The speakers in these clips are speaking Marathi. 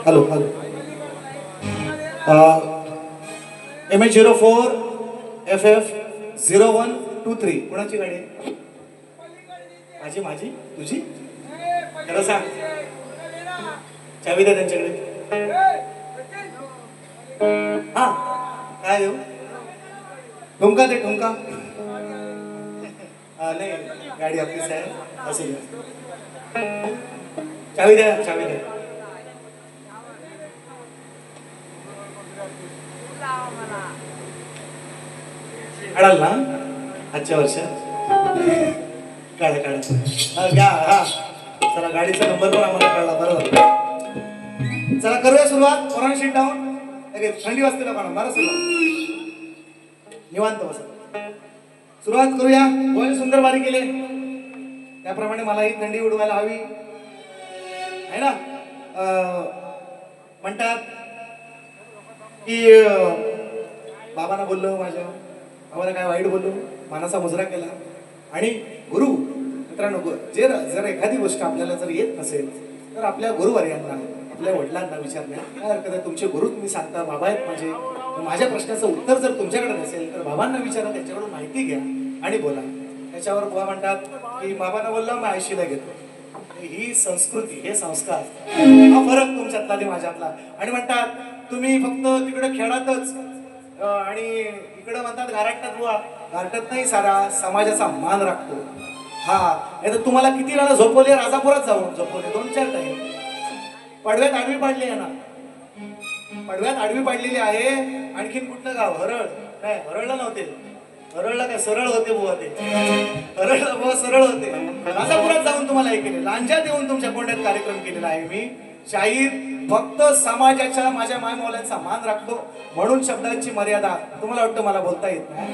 हॅलो हॅलो MH04 FF 0123 कोणाची गाडी आहे? माझी माझी तुझी खरं सांग. चावी द्या त्यांच्याकडे. हा काय देऊ? ठुमका दे ठुमका. नाही गाडी आपलीच आहे असेल. चावी द्या चावी द्या. काढाल ना आजच्या वर्षात? काढा काढा घ्या. हा चला गाडीचा नंबर पण आम्हाला कळला. बरोबर चला करूया सुरुवात. Corona sheet down. थंडी वाजते ना पण बरं सुरुवात निवांत बसा. सुरुवात करूया. गोल सुंदर बारी केले त्याप्रमाणे मलाही थंडी उडवायला हवी आहे ना. म्हणतात की बाबांना बोललो, माझ्या बाबांना काय वाईट बोललो, मानाचा मुजरा केला. आणि गुरु मित्रांनो, जर एखादी गोष्ट आपल्याला जर येत नसेल तर आपल्या गुरुवर्यांना, आपल्या वडिलांना विचारण्या काय हरकत आहे. तुमचे गुरु तुम्ही सांगता, बाबा आहेत माझ्या प्रश्नाचं उत्तर जर तुमच्याकडे नसेल तर बाबांना विचारा, त्यांच्याकडून माहिती घ्या आणि बोला. त्याच्यावर बुवा म्हणतात की बाबांना बोलला मग आयशीला घेतो. ही संस्कृती, हे संस्कार, हा फरक तुमच्यातला ते माझ्यातला. आणि म्हणतात तुम्ही फक्त तिकडे खेळातच आणि इकडे म्हणतात घाराटतात. बुवा घारटत नाही, सारा समाजाचा मान राखतो. हा नाही तर तुम्हाला किती वेळा झोपवले, राजापुरात जाऊन झोपवले 2-4 टाइम. पडव्यात आडवी पाडली आहे ना, पडव्यात आडवी पाडलेली आहे. आणखीन कुठलं गाव? हरळ. काय हरळला नव्हते, हरळला काय सरळ होते बुवा, ते हरळला बुवा सरळ होते. राजापुरात जाऊन तुम्हाला हे केले, लांजा देऊन तुमच्या कोंड्यात कार्यक्रम केलेला आहे मी. शाहीर फक्त समाजाच्या, माझ्या मायमौल्यांचा मान राखतो म्हणून शब्दांची मर्यादा. तुम्हाला वाटतं मला बोलता येत नाही?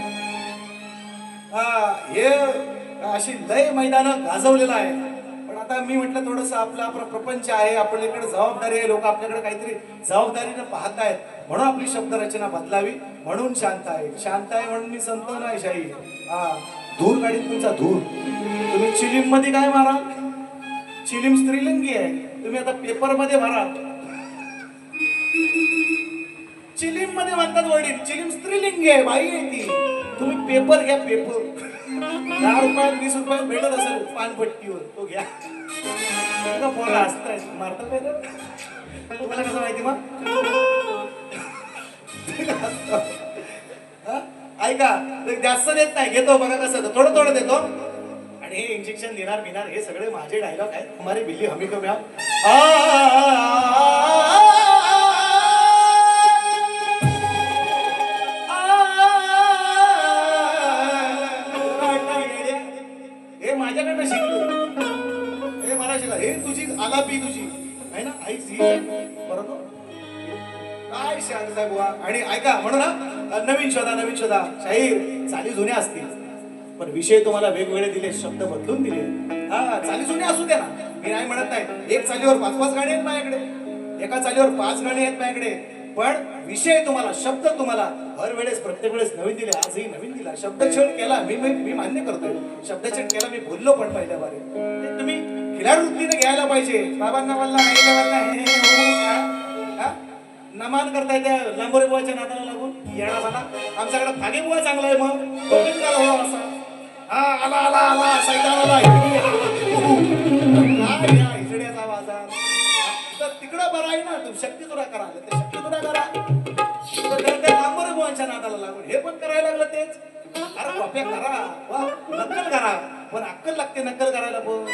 हे अशी लय मैदानं गाजवलेलं आहे. पण आता मी म्हटलं थोडंसं आपला प्रपंच आहे, आपल्याकडे जबाबदारी आहे, लोक आपल्याकडे काहीतरी जबाबदारीनं पाहतायत म्हणून आपली शब्दरचना बदलावी म्हणून शांत आहे. शांत आहे म्हणून मी संत नाही शाहीर. धूर गाडीत तुमचा धूर. तुम्ही चिलीम मध्ये काय मारा, चिलीम स्त्रीलिंगी आहे. तुम्ही आता पेपर मध्ये भरा, चिलीम मध्ये म्हणतात वडील, चिलीम स्त्रीलिंगी आहे, बाई आहे ती. तुम्ही पेपर घ्या, पेपर 10 रुपयात 20 रुपयात भेटत असेल पानपट्टीवर, तो घ्या. पोरा असताय मारता काय तुम्हाला कसं माहिती मग? ऐका जास्त देत नाही, घेतो बघा कसं थोडं थोडं देतो. आणि हे इंजेक्शन देणार बिनार हे सगळे माझे डायलॉग आहेत. हमारी बिल्ली हमी को म्याव. हे माझ्याकडनं शिकलो, हे मला शिकला. हे तुझी आलापी तुझी आहे ना आईच बरोबर. काय सांगताय बुवा. आणि ऐका म्हणून ना नवीन शोधा, नवीन शोधा. शाहीर चाली जुन्या असतील पण विषय तुम्हाला वेगवेगळे दिले, शब्द बदलून दिले. हा चाली जुन्या असू द्या ना, मी नाही म्हणत नाही. एक चालीवर 5-5 गाणी आहेत माझ्याकडे, एका चालीवर 5 गाणी आहेत माझ्याकडे. पण विषय तुम्हाला, शब्द तुम्हाला हर वेळेस प्रत्येक वेळेस नवीन दिले. आजही नवीन दिला. शब्दछेद केला, मी मान्य करतोय. शब्दछेद केला, मी बोललो पण पहिल्या बारे. ते तुम्ही खिलाडू वृत्तीने घ्यायला पाहिजे. बाबांना वल्ला नमान करताय त्या लांबोरे बुवाच्या नादाला लागून येणार मला. आमच्याकडे फागे बुवा चांगला आहे. मग असा आला आला आला सैतानाला हिजड्याचा बाजार. तर तिकडं बरं आहे ना, तुम्ही शक्ती तुला करा, ते शक्ती तुला करा. त्या लांबोरे बुवांच्या नादाला लागून हे पण करायला लागलं तेच. अरे कॉप्या करा, नक्कल करा, पण अक्कल लागते नक्कल करायला. पण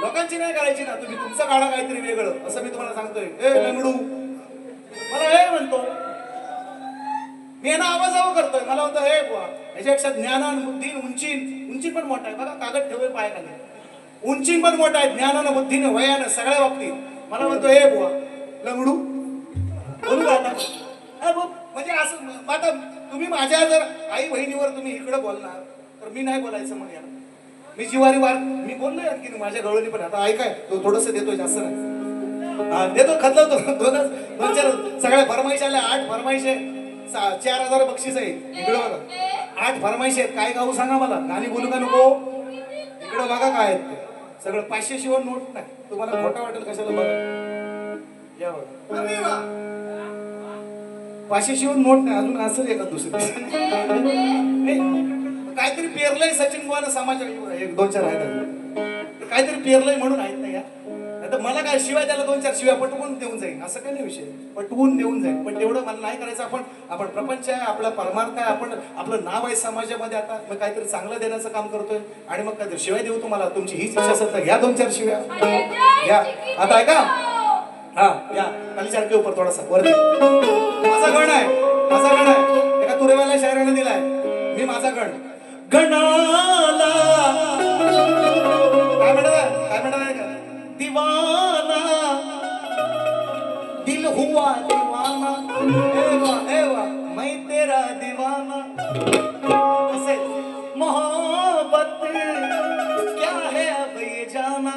लोकांची नाही करायची ना. तुम्ही तुमचं काढा काहीतरी वेगळं, असं मी तुम्हाला सांगतोय. ए लंगडू मला हे म्हणतो, मी यांना आवाजावं करतोय. मला म्हणतो हे बुवा याच्यापेक्षा ज्ञानान बुद्धी उंची पण मोठा आहे. बघा कागद ठेवून पायाखाली, उंची पण मोठा आहे ज्ञानानं बुद्धीनं वयानं सगळ्या बाबतीत. मला म्हणतो हे बुवा लंगडू बोलू का आता? म्हणजे असं आता तुम्ही माझ्या जर आई बहिणीवर तुम्ही इकडं बोलणार तर मी नाही बोलायचं. मग यार मी जिवारी वार मी बोललोय आणखी माझ्या गवळणी पण. आता ऐकाय तो थोडंसं देतोय, जास्त नाही देतो. खतलवतो 2-4 सगळ्या फरमाईश आल्या. 8 फरमाईश आहे, 4000 बक्षीस आहे. इकडं बघा 8 फरमाईश आहेत. काय गाऊ सांगा मला, गाणी बोलू का नको? इकडं बघा काय आहेत ते सगळं. 500 शिवाय नोट नाही. तुम्हाला खोटा वाटेल कशाला बघा. या बघा. अरे वा. पाचशे शिवून नोट नाही अजून असेल एका दुसरी. काहीतरी पेरलंय सचिन बुवानं समाजाला. एक दोन चार आहेत अजून. काहीतरी पेरलंय म्हणून आहेत नाही या. तर मला काय शिवाय त्याला दोन चार शिवाय पटवून देऊन जाईल असं काही नाही विषय. पटवून देऊन जाईल पण तेवढं मला नाही करायचं. आपण प्रपंच आहे आपला परमार्थ आहे. आपण आपलं नाव आहे समाजामध्ये. आता मग काहीतरी चांगलं देण्याचं काम करतोय आणि मग काय शिवाय देऊ तुम्हाला. तुमची हीच इच्छा असेल तर घ्या दोन चार शिव्या घ्या. आता ऐका हा या खाली सारखे उपर थोडासा वरती. माझा गण आहे माझा गण आहे. एका तुरेवाल्या शायराने दिलाय. मी माझा गण गणाला काय म्हणत का दीवाना दिल हुआ दीवाना एवा मैं तेरा दीवाना. असे मोहब्बत क्या है अब ये जाना.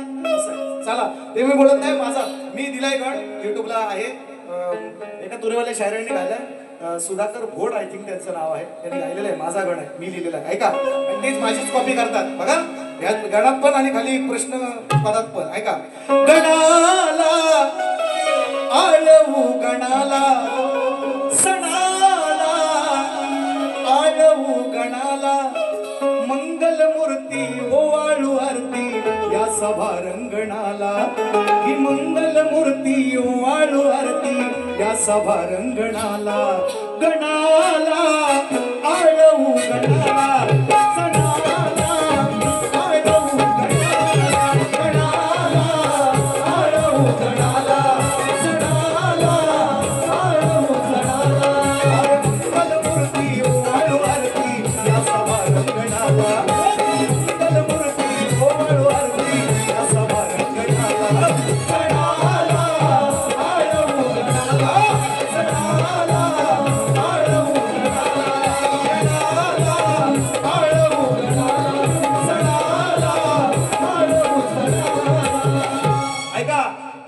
चला ते मी बोलत नाही. माझा मी दिलाय गण युट्यूबला आहे. एका तुरेवाल्या शायरांनी गायलाय. सुधाकर भोड आय थिंक त्यांचं नाव आहे. त्यांनी गायलेलं आहे. माझा गण आहे मी लिहिलेला आहे. ऐका आणि तेच माझीच कॉपी करतात बघा. या गणात पण आणि खाली प्रश्न पदात पण. ऐका गणाला आळवू गणाला सणाला आळवू गणाला मंगलमूर्ती ओवाळू आरती या सभा रंगणाला. ही मंगलमूर्ती ओवाळू आरती या सभा रंगणाला. गणाला आळवू गणाला सणाला आळवू गणाला. गणाला आळवू गणाला सणाला आळवू गणाला. मंगलमूर्ती ओवाळू आरती या सभा रंगणाला. मंगलमूर्ती ओवाळू आरती या सभा रंगणाला. गणाला आळवू गणाला सणाला आळवू गणाला. गणाला आळवू गणाला सणाला आळवू गणाला. ऐका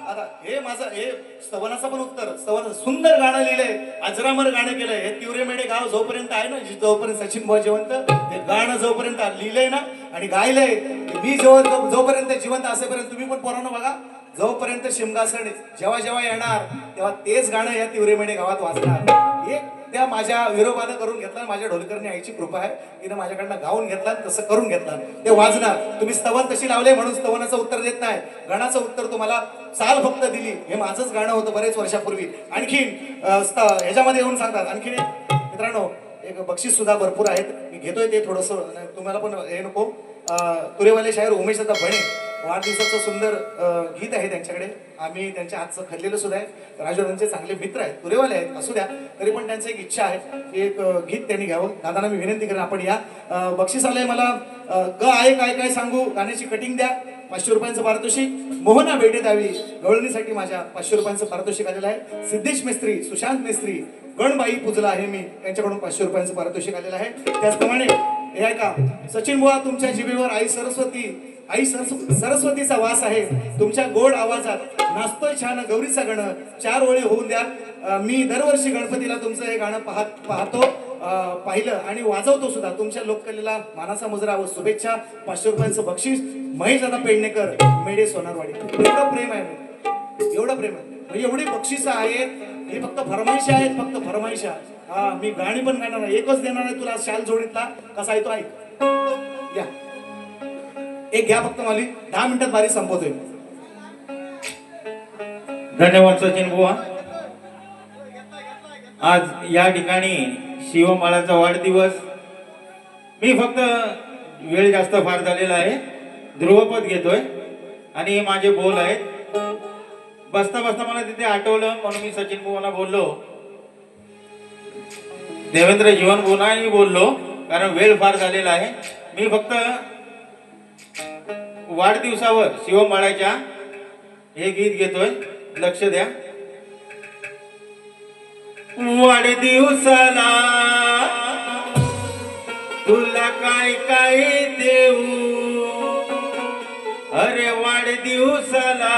आता हे माझं हे स्तवनाचं पण उत्तर. स्तवन सुंदर गाणं लिहिलंय. अजरामर गाणं केलंय. हे तिवरेमेढे गाव जोपर्यंत आहे ना जोपर्यंत सचिन भाऊ जिवंत ते गाणं जोपर्यंत लिहिलंय ना आणि गायलंय मी जोपर्यंत जिवंत असेपर्यंत तुम्ही पण पोरांनो बघा. जोपर्यंत शिमगासण जेव्हा जेव्हा येणार तेव्हा तेच गाणं या तिवरेमेढे गावात वाजणार. एक त्या माझ्या विरोबानं करून घेतला. माझ्या ढोलकरने आईची कृपा आहे. तिने माझ्याकडनं गाऊन घेतला तसं करून घेतला. ते वाजणार. तुम्ही स्तवन तशी लावले म्हणून स्तवनाचं उत्तर देत नाही. गणाचं उत्तर तुम्हाला चाल फक्त दिली. हे माझंच गाणं होतं बरेच वर्षापूर्वी. आणखीन ह्याच्यामध्ये येऊन सांगतात. आणखीन मित्रांनो एक बक्षीस सुद्धा भरपूर आहेत. मी घेतोय ते थोडंसं तुम्हाला पण हे नको. तुरेवाले शायर उमेश दादा भणे वाढदिवसाचं सुंदर गीत आहे त्यांच्याकडे. आम्ही त्यांच्या हातचं खाल्लेलं सुद्धा आहे. राजवाड्यांचे चांगले मित्र आहेत. तुरेवाले आहेत असू द्या तरी पण त्यांचं एक इच्छा आहे की एक गीत त्यांनी घ्यावं. दादांना मी विनंती करेन आपण या. बक्षीस आलंय मला. ग आहे काय काय सांगू गाण्याची कटिंग द्या 500 रुपयांचं पारितोषिक. मोहना बेटे द्यावी गवळणीसाठी माझ्या 500 रुपयांचं पारितोषिक आलेलं आहे. सिद्धेश मेस्त्री सुशांत मेस्त्री गणबाई पूजला आहे मी त्यांच्याकडून 500 रुपयांचं पारितोषिक आलेलं आहे. त्याचप्रमाणे हे ऐका सचिन बुवा तुमच्या जिभेवर आई सरस्वतीचा वास आहे. तुमच्या गोड आवाजात नाचतोय छान गौरीचा गण. 4 ओळी होऊन द्या. मी दरवर्षी गणपतीला तुमचं हे गाणं पाहतो पाहिलं आणि वाजवतो सुद्धा. तुमच्या लोककलेला मानाचा मुजरा व शुभेच्छा. 500 रुपयांचं बक्षीस महेश दादा पेडणेकर मेढे सोनारवाडी. एवढं प्रेम आहे एवढं प्रेम आहे म्हणजे एवढी बक्षिसं आहेत. ही फक्त फरमाईशा आहेत फक्त फरमाईशा. हा मी गाणी पण गाणार नाही. एकच देणार आहे तुला शाल जोडीतला कसा आहे तो ऐक. या एक घ्या फक्त माली 10 मिनिटात बारी संपवतोय. धन्यवाद सचिन बुवा. आज या ठिकाणी शिवमाळाचा वाढदिवस. मी फक्त वेळ जास्त फार झालेला आहे. ध्रुवपद घेतोय आणि माझे बोल आहेत. बसता बसता मला तिथे आठवलं म्हणून मी सचिन बुवांना बोललो. देवेंद्र जीवन बुवांनाही बोललो कारण वेळ फार झालेला आहे. मी फक्त वाढदिवसावर शिवमाळ्याच्या हे गीत घेतोय. लक्ष द्या. वाढदिवसाला तुला काय काय देऊ. अरे वाढदिवसाला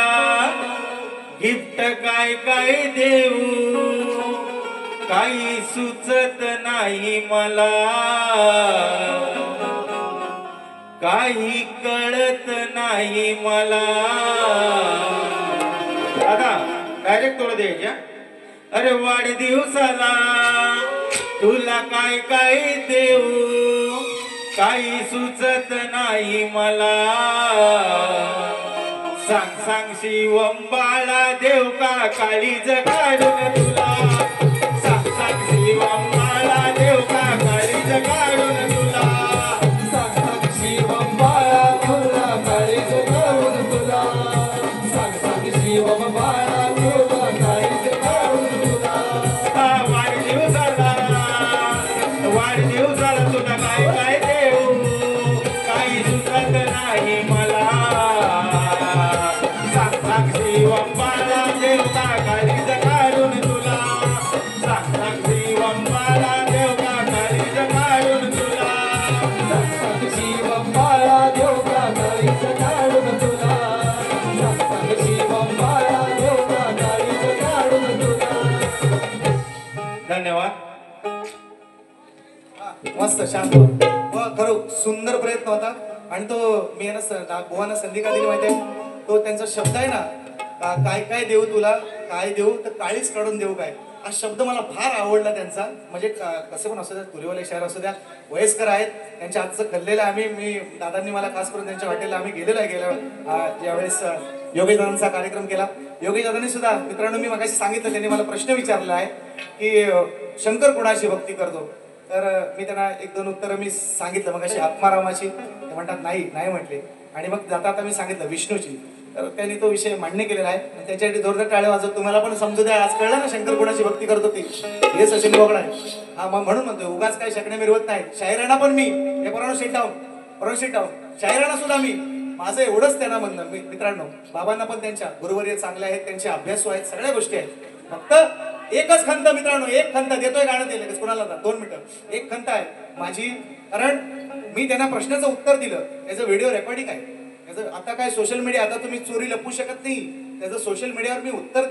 गिफ्ट काय काय देऊ. काही सुचत नाही मला. काही कळत नाही मला. आता डायरेक्ट तोड द्यायच्या. अरे वाढदिवसाला तुला काय काय देऊ, काही सुचत नाही मला. सांग सांग शिवम बाळा, देव का काळीज काढून तुला. सांग सांग शिवम बाळा, देव का काळीज काढून तुला. सांग सांग शिवम बाळा, तुला काळीज काढून तुला. सांग सांग शिवम बाळा, तुला काळीज काढून तुला. वाढदिवसाला तुला काय काय देऊ, काही सुचत नाही मला. सांग सांग शिवम बाळा, देव का काळीज काढून तुला. सांग सांग शिवम बाळा, देव का काळीज काढून तुला. सांग सांग शिवम बाळा, देव का काळीज काढून तुला. सांग सांग शिवम बाळा, देव का काळीज काढून तुला. धन्यवाद. मस्त शांत व खरं सुंदर प्रयत्न होता. आणि तो मी आहे ना बुवांना संधी का दिली माहिती आहे, तो त्यांचा शब्द आहे ना, काय काय देऊ तुला, काय देऊ तर काळीच काढून देऊ काय, हा शब्द मला फार आवडला त्यांचा. म्हणजे कसं पण असू द्या, तुरीवाले शहर असू द्या, वयस्कर आहेत, त्यांच्या हातचं खाल्लेलं आम्ही, मी दादांनी मला खास करून त्यांच्या हॉटेलला आम्ही गेलेलो आहे. गेल्या ज्यावेळेस योगेश दादांचा कार्यक्रम केला, योगेश दादांनी सुद्धा, मित्रांनो मी मगाशी सांगितलं, त्यांनी मला प्रश्न विचारला आहे की शंकर कोणाची भक्ती करतो. तर मी त्यांना एक दोन उत्तरं मी सांगितलं. मग अशी आत्मारामाची, ते म्हणतात नाही नाही म्हटले. आणि मग जाता आता मी सांगितलं विष्णूची. तर त्यांनी तो विषय मान्य केलेला आहे. आणि त्याच्यासाठी जोरदार टाळे वाजवत. तुम्हाला पण समजू द्या, आज कळलं ना शंकर कोणाची भक्ती करतो ते, हे सचिन बोगडा आहे. हा मग म्हणून म्हणतो, उगाच काही शकणे मिरवत नाही. शाहिराणा पण मी, हे प्रोनाउन्स डाऊन शाहिराणा सुद्धा मी. माझं एवढंच त्यांना म्हणणं मित्रांनो, बाबांना पण त्यांच्या गुरुवर्य चांगले आहेत, त्यांचे अभ्यासू आहेत, सगळ्या गोष्टी आहेत. फक्त एकच खंत मित्रांनो, एक खंत देतोय, गाणं दिलं कुणाला 2 मिनिटं, एक खंत आहे माझी. कारण मी त्यांना प्रश्नाचं उत्तर दिलं, त्याचं व्हिडिओ रेकॉर्डिंग आहे. त्याचं आता काय सोशल मीडिया, आता तुम्ही चोरी लपवू शकत नाही. त्याचं सोशल मीडियावर मी उत्तर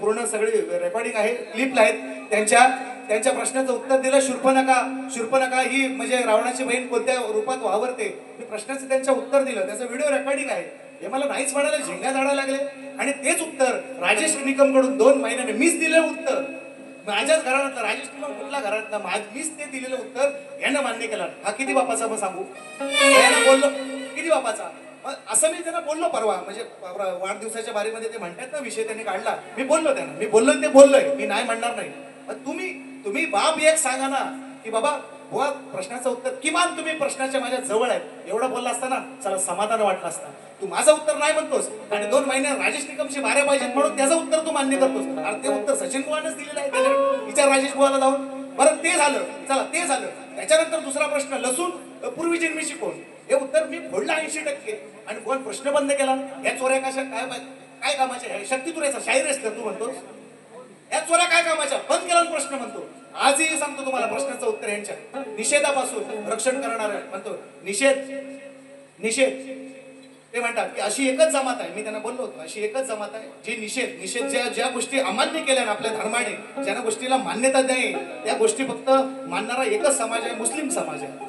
पूर्ण सगळी रेकॉर्डिंग आहे, क्लिप आहेत. त्यांच्या प्रश्नाचं उत्तर दिलं. शूर्पणखा ही म्हणजे रावणाची बहीण कोणत्या रूपात वावरते, मी प्रश्नाचं त्यांच्या उत्तर दिलं. त्याचं व्हिडिओ रेकॉर्डिंग आहे. हे मला नाहीच म्हणायला झेंगा झाडा लागले. आणि तेच उत्तर राजेश निकम कडून 2 महिन्याने मीच दिलेलं उत्तर, माझ्याच घरातलं, राजेश निकम कुठल्या घरातलं, मीच ते दिलेलं उत्तर यानं मान्य केलं. हा किती बापाचा मग सांगू, यानं बोललो किती बापाचा. असं मी त्यांना बोललो परवा, म्हणजे वाढदिवसाच्या बारीमध्ये ते म्हणतात ना विषय त्यांनी काढला, मी बोललो त्यांना, मी बोललोय ते बोललोय, मी नाही म्हणणार नाही. तुम्ही बाप एक सांगा ना की बाबा बुवा प्रश्नाचं उत्तर, किमान तुम्ही प्रश्नाच्या माझ्या जवळ आहेत, एवढं बोलला असताना चला समाधान वाटलं असतं. तू माझं उत्तर नाही म्हणतोस आणि 2 महिने राजेश निकमशी मारे पाहिजेत म्हणून त्याचं उत्तर तू मान्य करतोस. अरे ते उत्तर सचिन बुवानंच दिलेलं आहे, त्याच्याकडे विचार राजेश बुवाला जाऊन. बरं ते झालं, चला ते झालं. त्याच्यानंतर दुसरा प्रश्न, लसूण पूर्वी जन्मीशी कोण, हे उत्तर मी फोडलं 80%. आणि कोण प्रश्न बंद केला, या चोऱ्या कशा काय कामाच्या, शक्ती तुऱ्याचा शाहीर आहेस का तू म्हणतोस, या चोऱ्या काय कामाच्या, बंद केला प्रश्न म्हणतो. आजही सांगतो तुम्हाला प्रश्नाचं उत्तर यांच्या निषेधापासून रक्षण करणार म्हणतो. निषेध ते म्हणतात की अशी एकच जमात आहे, मी त्यांना बोललो होतो, अशी एकच जमात आहे जी निषेध ज्या गोष्टी अमान्य केल्या ना आपल्या धर्माने, ज्या गोष्टीला मान्यता नाही, त्या गोष्टी फक्त मानणारा एकच समाज आहे, मुस्लिम समाज आहे.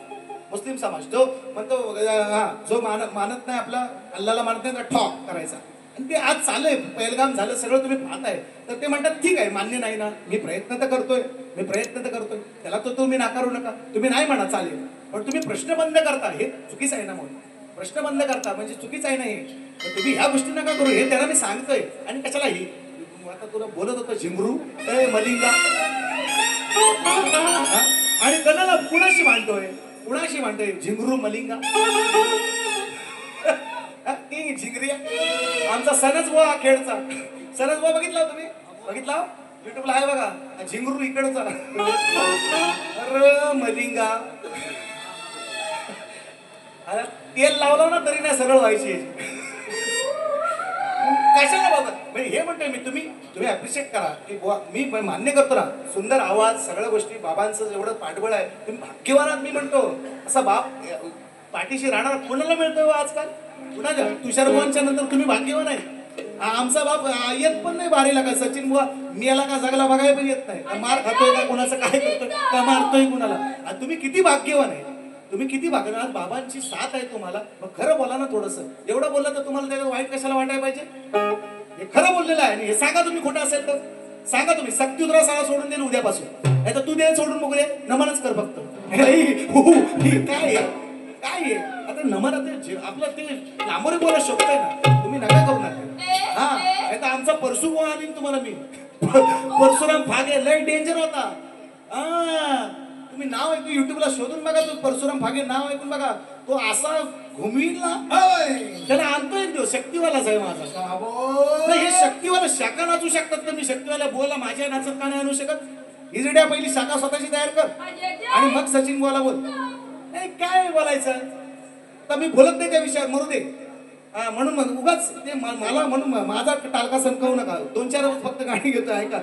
मुस्लिम समाज जो म्हणतो जो मानत नाही, आपला अल्लाला मानत नाही, ठॉक करायचा. आणि ते आज चाललंय, पहिलगाम झालं, सगळं तुम्ही पाहताय. तर ते म्हणतात ठीक आहे, मान्य नाही ना, मी प्रयत्न तर करतोय, त्याला तो तुम्ही नाकारू नका, तुम्ही नाही म्हणा चालेल, पण तुम्ही प्रश्न बंद करता, हे चुकीचं आहे ना. म्हणून प्रश्न बंद करता म्हणजे चुकीचं आहे ना हे. तुम्ही ह्या गोष्टी नका करू, हे त्यांना मी सांगतोय. आणि कशाला ही आता तुला बोलत होतो झिमरू मलिंगा, आणि कणाला कुणाशी मांडतोय झिंगरू मलिंगा, झिंगरिया. आमचा सनच बुवा खेळचा, सनच बुवा बघितला तुम्ही, बघितला युट्यूबला आहे बघा, झिंगरू इकडचा. अरे मलिंगा, तेल लावलं ना तरी नाही सरळ व्हायची. कशाला बघा, म्हणजे हे म्हणतोय मी, तुम्ही अप्रिशिएट करा की बुवा मी मान्य करतो ना, सुंदर आवाज, सगळ्या गोष्टी, बाबांचं एवढं पाठबळ आहे, तुम्ही भाग्यवान आहात. मी म्हणतो असा बाप पाठीशी राहणार कोणाला मिळतोय आजकाल, कुणाच्या तुषार बुवांच्या नंतर तुम्ही भाग्यवान आहे. आमचा बाप येत पण नाही बारीला, का सचिन बुवा मी याला का जगाला बघायला पण येत नाही, मार खातोय का, कुणाचं काय करतोय का, मारतोय कुणाला. तुम्ही किती भाग्यवान आहे, तुम्ही किती भाग्यवान. आज बाबांची साथ आहे तुम्हाला, मग खरं बोला ना थोडंसं. एवढं बोललं तर तुम्हाला त्याच्यात वाईट कशाला वाटायला पाहिजे, हे खरं बोललेलं आहे आणि हे सांगा तुम्ही खोटं असेल तर सांगा तुम्ही. सक्तीउद्रा शाळा सोडून दे उद्यापासून, नाही तर तू दे सोडून बघूया, नमनच कर फक्त. काय काय आता नमन आपलं ते लांबोरे बोला शब्द आहे ना, तुम्ही नका करू नका. हा आता आमचा परशु आणि तुम्हाला मी परशुराम फागे लय डेंजर होता. तुम्ही नाव ऐकून युट्यूबला शोधून बघा, तो परशुराम फागे नाव ऐकून बघा. तो असा घुमीला त्याला आणतो एक दिवस. शक्तीवालाच आहे माझा. हे शक्तीवाला शाखा नाचू शकतात तर मी शक्तीवाला बोला माझ्या नाचत का नाही आणू शकत. हिजड्या पहिली शाखा स्वतःची तयार कर आणि मग सचिन बोला बोल. नाही काय बोलायचं तर मी बोलत नाही त्या विषयावर, मरू दे. म्हणून मग उगाच ते मला म्हणून माझा टाळका संकवू नका. 2-4 रोज फक्त गाणी घेतो. ऐका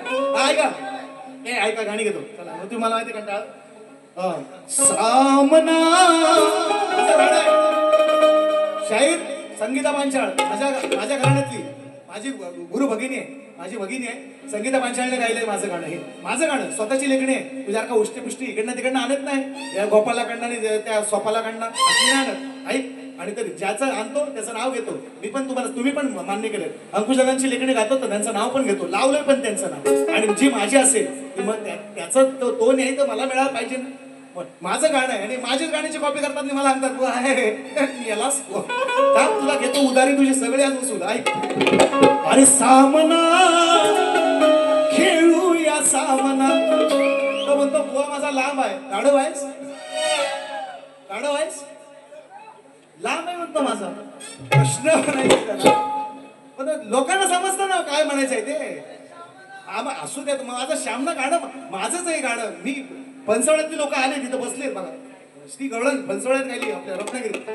ऐका गाणी घेतो. चला तुम्ही मला माहिती कंटाळ. सामना शाहीर संगीता पांचाळ माझ्या घराण्यातली माझी गुरु भगिनी आहे, माझी भगिनी आहे. संगीता पांचाळने गायलंय माझं गाणं. हे माझं गाणं स्वतःची लेखणी आहे. तुझ्या का उष्टी पुष्टी इकडनं तिकडनं आणत नाही. या गोपालाकडनं त्या सोपालाकडनं आणत ऐक. आणि तर ज्याचं आणतो त्याचं नाव घेतो मी पण. तुम्ही पण मान्य केलं. अंकुशदादांची लेखणी गातो तर त्यांचं नाव पण घेतो, लावलंय पण त्यांचं नाव. आणि जी माझी असेल ती मग त्याचं तो नाही तर मला मिळायला पाहिजे ना. माझं गाणं आहे आणि माझीच गाण्याची कॉपी करतात आणि मला सांगतात यालाच का तुला घेतो उदारी तुझे सगळे आज वसूल. ऐक अरे सामना खेळूया सामना. तो म्हणतो बुवा माझा लांब आहे. गाढव आहेस, गाढव आहेस, लांब आहे म्हणतो माझा. प्रश्न म्हणायचा पण लोकांना समजतं ना काय म्हणायचंय ते. असू द्या माझं श्यामना गाणं माझंच आहे गाणं. मी पंचवड्यातली लोक आले तिथं बसले बघा. श्री गवळण पंचवड्यात गायली आपल्या रत्नागिरीत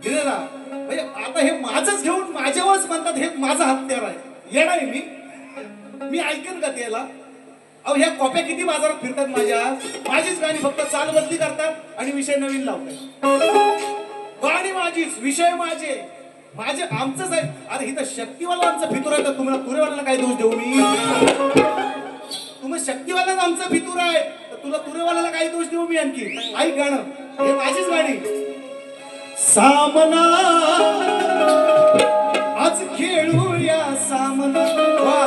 दिले ना. म्हणजे आता हे माझंच घेऊन माझ्यावरच म्हणतात हे माझं हत्यार आहे. येणार आहे मी ऐकेन का त्याला. अहो ह्या कॉप्या किती बाजारात फिरतात माझ्या. माझीच गाणी फक्त चाल बदली करतात आणि विषय नवीन लावतात. गाणी माझीच, विषय माझे आमचंच आहे. अरे इथं शक्तीवाला आमचं फितूर आहे तर तुम्हाला तुरेवाल्याला काय दोष देऊ मी. तुम्ही शक्तीवालाच आमचा फितूर आहे तर तुला तुरेवाल्याला काय दोष देऊ मी आणखी. ऐक गाणं हे माझीच गाणी. सामना आज खेळूया सामना. वा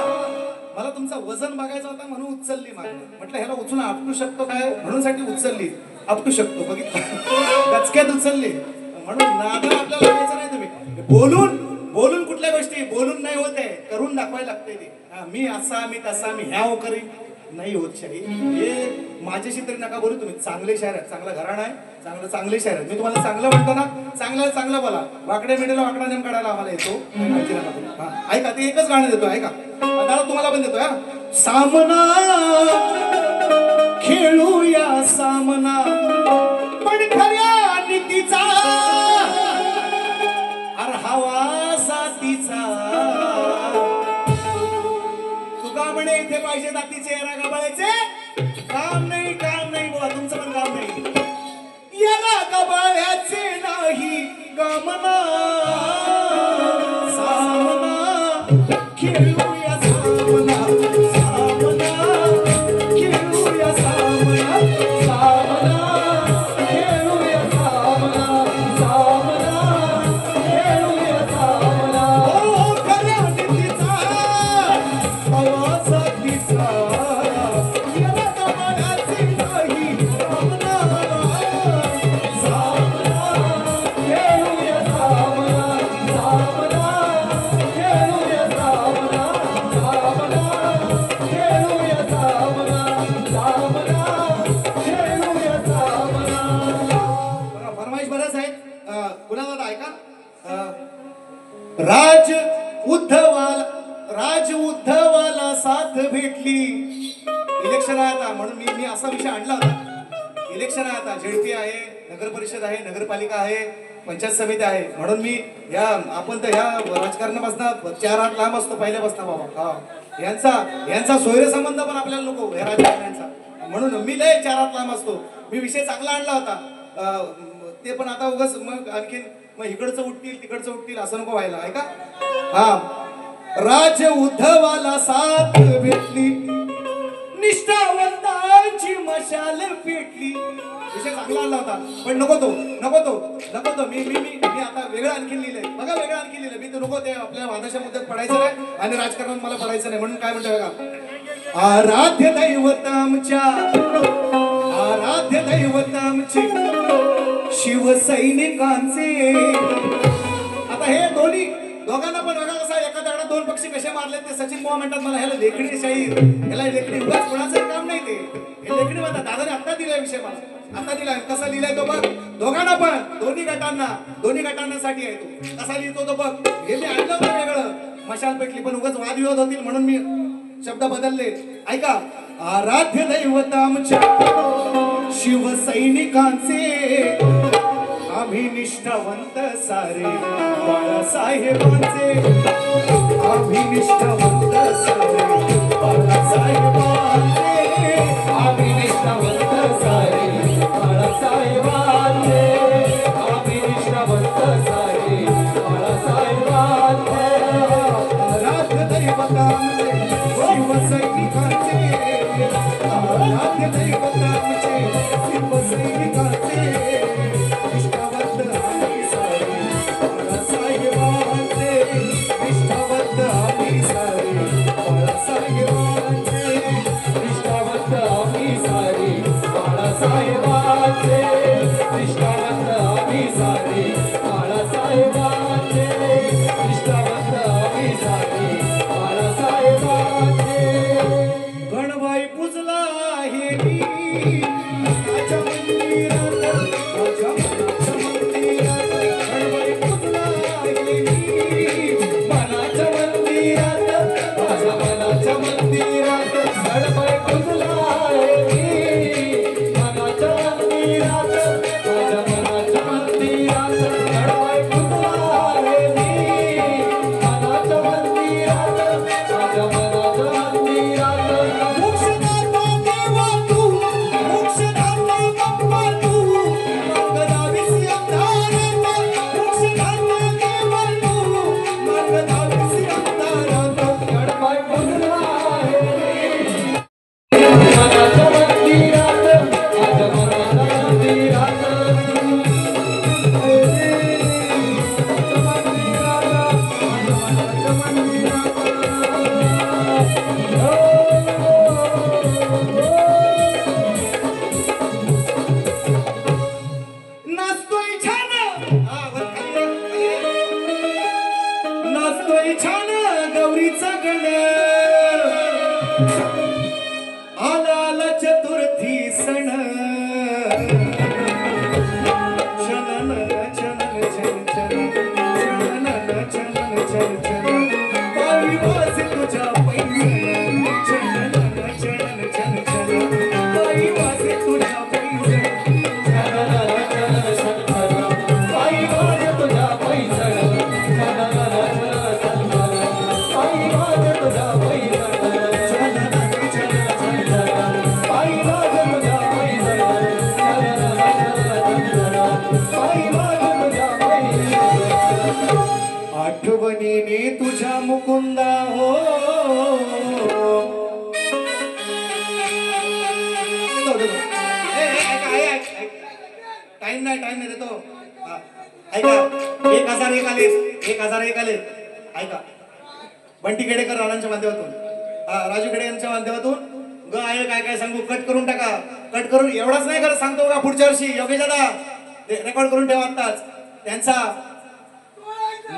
मला तुमचा वजन बघायचा होता म्हणून उचलली मागणी. म्हटलं ह्याला उचलून आपटू शकतो काय म्हणून साठी उचलली. आपटू शकतो बघितलं गचक्यात उचलली म्हणून नादा आपल्याला लावायचं नाही. तुम्ही बोलून कुठल्या गोष्टी बोलून नाही होत आहे, करून दाखवायला लागते ते. मी असा मी तसा मी ह्या करीन नाही होत शाही. हे माझ्याशी तरी नका बोलू. तुम्ही चांगले शायर आहेत, चांगला घराणा आहे, चांगले शायर आहेत. मी तुम्हाला चांगलं म्हणतो ना, चांगलं बोला. वाकड्या मिडेला वाकडा नेम काढायला आम्हाला येतो. ऐका ते एकच गाणं देतो. ऐका दादा तुम्हाला पण देतो. सामना खेळूया सामना पण खऱ्या नीतीचा हवा साथीचा. तुका म्हणे इथे पाहिजे दातीचे रागा बळायचे. काम नाही बोला तुमचं पण काम नाही. या रागा बळ्याचे नाही कामना. सामना खेळूया सामना खेळूया सामना खेळूया राज उद्धवाला साथ भेटली. इलेक्शन आहे आता म्हणून मी असा विषय आणला होता. इलेक्शन आहे आता, झेडपी आहे, नगर परिषद आहे, नगरपालिका आहे, पंचायत समिती आहे. म्हणून मी आपण तर ह्या राजकारणापासून 4 हात लांब असतो पहिल्यापासून बाबा. यांचा सोयरे संबंध पण आपल्याला नको या राजकारण्यांचा. म्हणून मी लय 4 हात लांब असतो. मी विषय चांगला आणला होता ते पण आता उगाच मग आणखीन मग इकडचं उठतील तिकडचं उठतील असं नको व्हायला. ऐका राज उद्धवाला साथ भेटली, निष्ठावंतांची मशाल पेटली. पेटली विषय चांगला आला होता पण नको तो मी आता वेगळं आणखीन लिहिलंय बघा वेगळं आणखीन लिहिलंय मी तर नको ते आपल्या वादाच्या मुद्द्यात पडायचं नाही आणि राजकारणात मला पडायचं नाही म्हणून काय म्हणतोय बघा आराध्य दैवत आमचे शिवसैनिकांचे आता हे दोघांना पण बघा कसा एका दगडात दोन पक्षी कसे मारले ते सचिन बुवा म्हणतात मला ह्याला लेखणी शाहीर ह्याला लेखणी उगाच कोणाचं काम नाही ते हे लेखणी म्हणतात दादाने आत्ता दिलाय विषय मला आत्ता दिलाय कसा लिहिलाय तो बघ दोघांना पण दोन्ही गटांसाठी आहे तो कसा लिहितो तो बघ हे मी आणलं होतं वेगळं मशाल पेटली पण उगाच वादविवाद होतील म्हणून मी शब्द बदलले ऐका आराध्य दैवत आमच्या शिवसैनिकांचे आम्ही निष्ठावंत सारे बाळासाहेबांचे आम्ही निष्ठावंत सारे बाळासाहेबांचे आम्ही निष्ठावंत सारे बाळासाहेबांचे आम्ही निष्ठावंत सारे बाळासाहेबांचे आराध्य दैवत आमचे शिवसैनिकांचे आराध्य दैवत आमचे शिवसैनिकांचे निष्ठावंत आम्ही सारे बाळासाहेबांचे निष्ठावंत आम्ही सारे बाळासाहेबांचे निष्ठावंत आम्ही सारे बाळासाहेबांचे निष्ठावंत आम्ही सारे बाळासाहेबांचे निष्ठावंत आम्ही सारे बाळासाहेबांचे गणबाई पूजला आहे मी माझ्या मंदिरात गणबाई पूजला आहे मी मनाच्या मंदिरात माझ्या मनाच्या मंदिरात गणपती पूजला आहे मी मनाच्या मंदिरात माझ्या मनाच्या मंदिरात गणपती पूजला आहे मी मनाच्या मंदिरात माझ्या मनाच्या मंदिरात मोक्षदाता देवा तू मोक्षदाता बाप्पा तू मार्गदावीस अंधारात मोक्षदाता देवा तू मार्गदावीस अंधारात गणपती पूजला आहे मी मनाच्या मंदिरात माझ्या मनाच्या मंदिरात नाचतोय छान नाचतोय छान गौरीचा गण आला आला चतुर्थी सण चलन चलन चल चल चलन चलन चल चल पायी वाज तुझ्या पैंजण चलन चलन चल चल पायी वाज तुझ्या पैंजण पायी वाज तुझ्या पैंजण पायी वाज तुझ्या पैंजण पायी वाज तुझ्या पैंजण पायी वाज तुझ्या पैंजण आठवणीने तुझ्या मुकुंदा हो टाइम नाही देतो हा, ऐका 1001 आले ऐका बंटी खेडेकर राणांच्या माध्यमातून राजू खेडे यांच्या माध्यमातून ग आहे काय सांगू कट करून टाका कट करून एवढाच नाही करत सांगतो का पुढच्या वर्षी योगेश दादा रेकॉर्ड करून ठेवा आत्ताच त्यांचा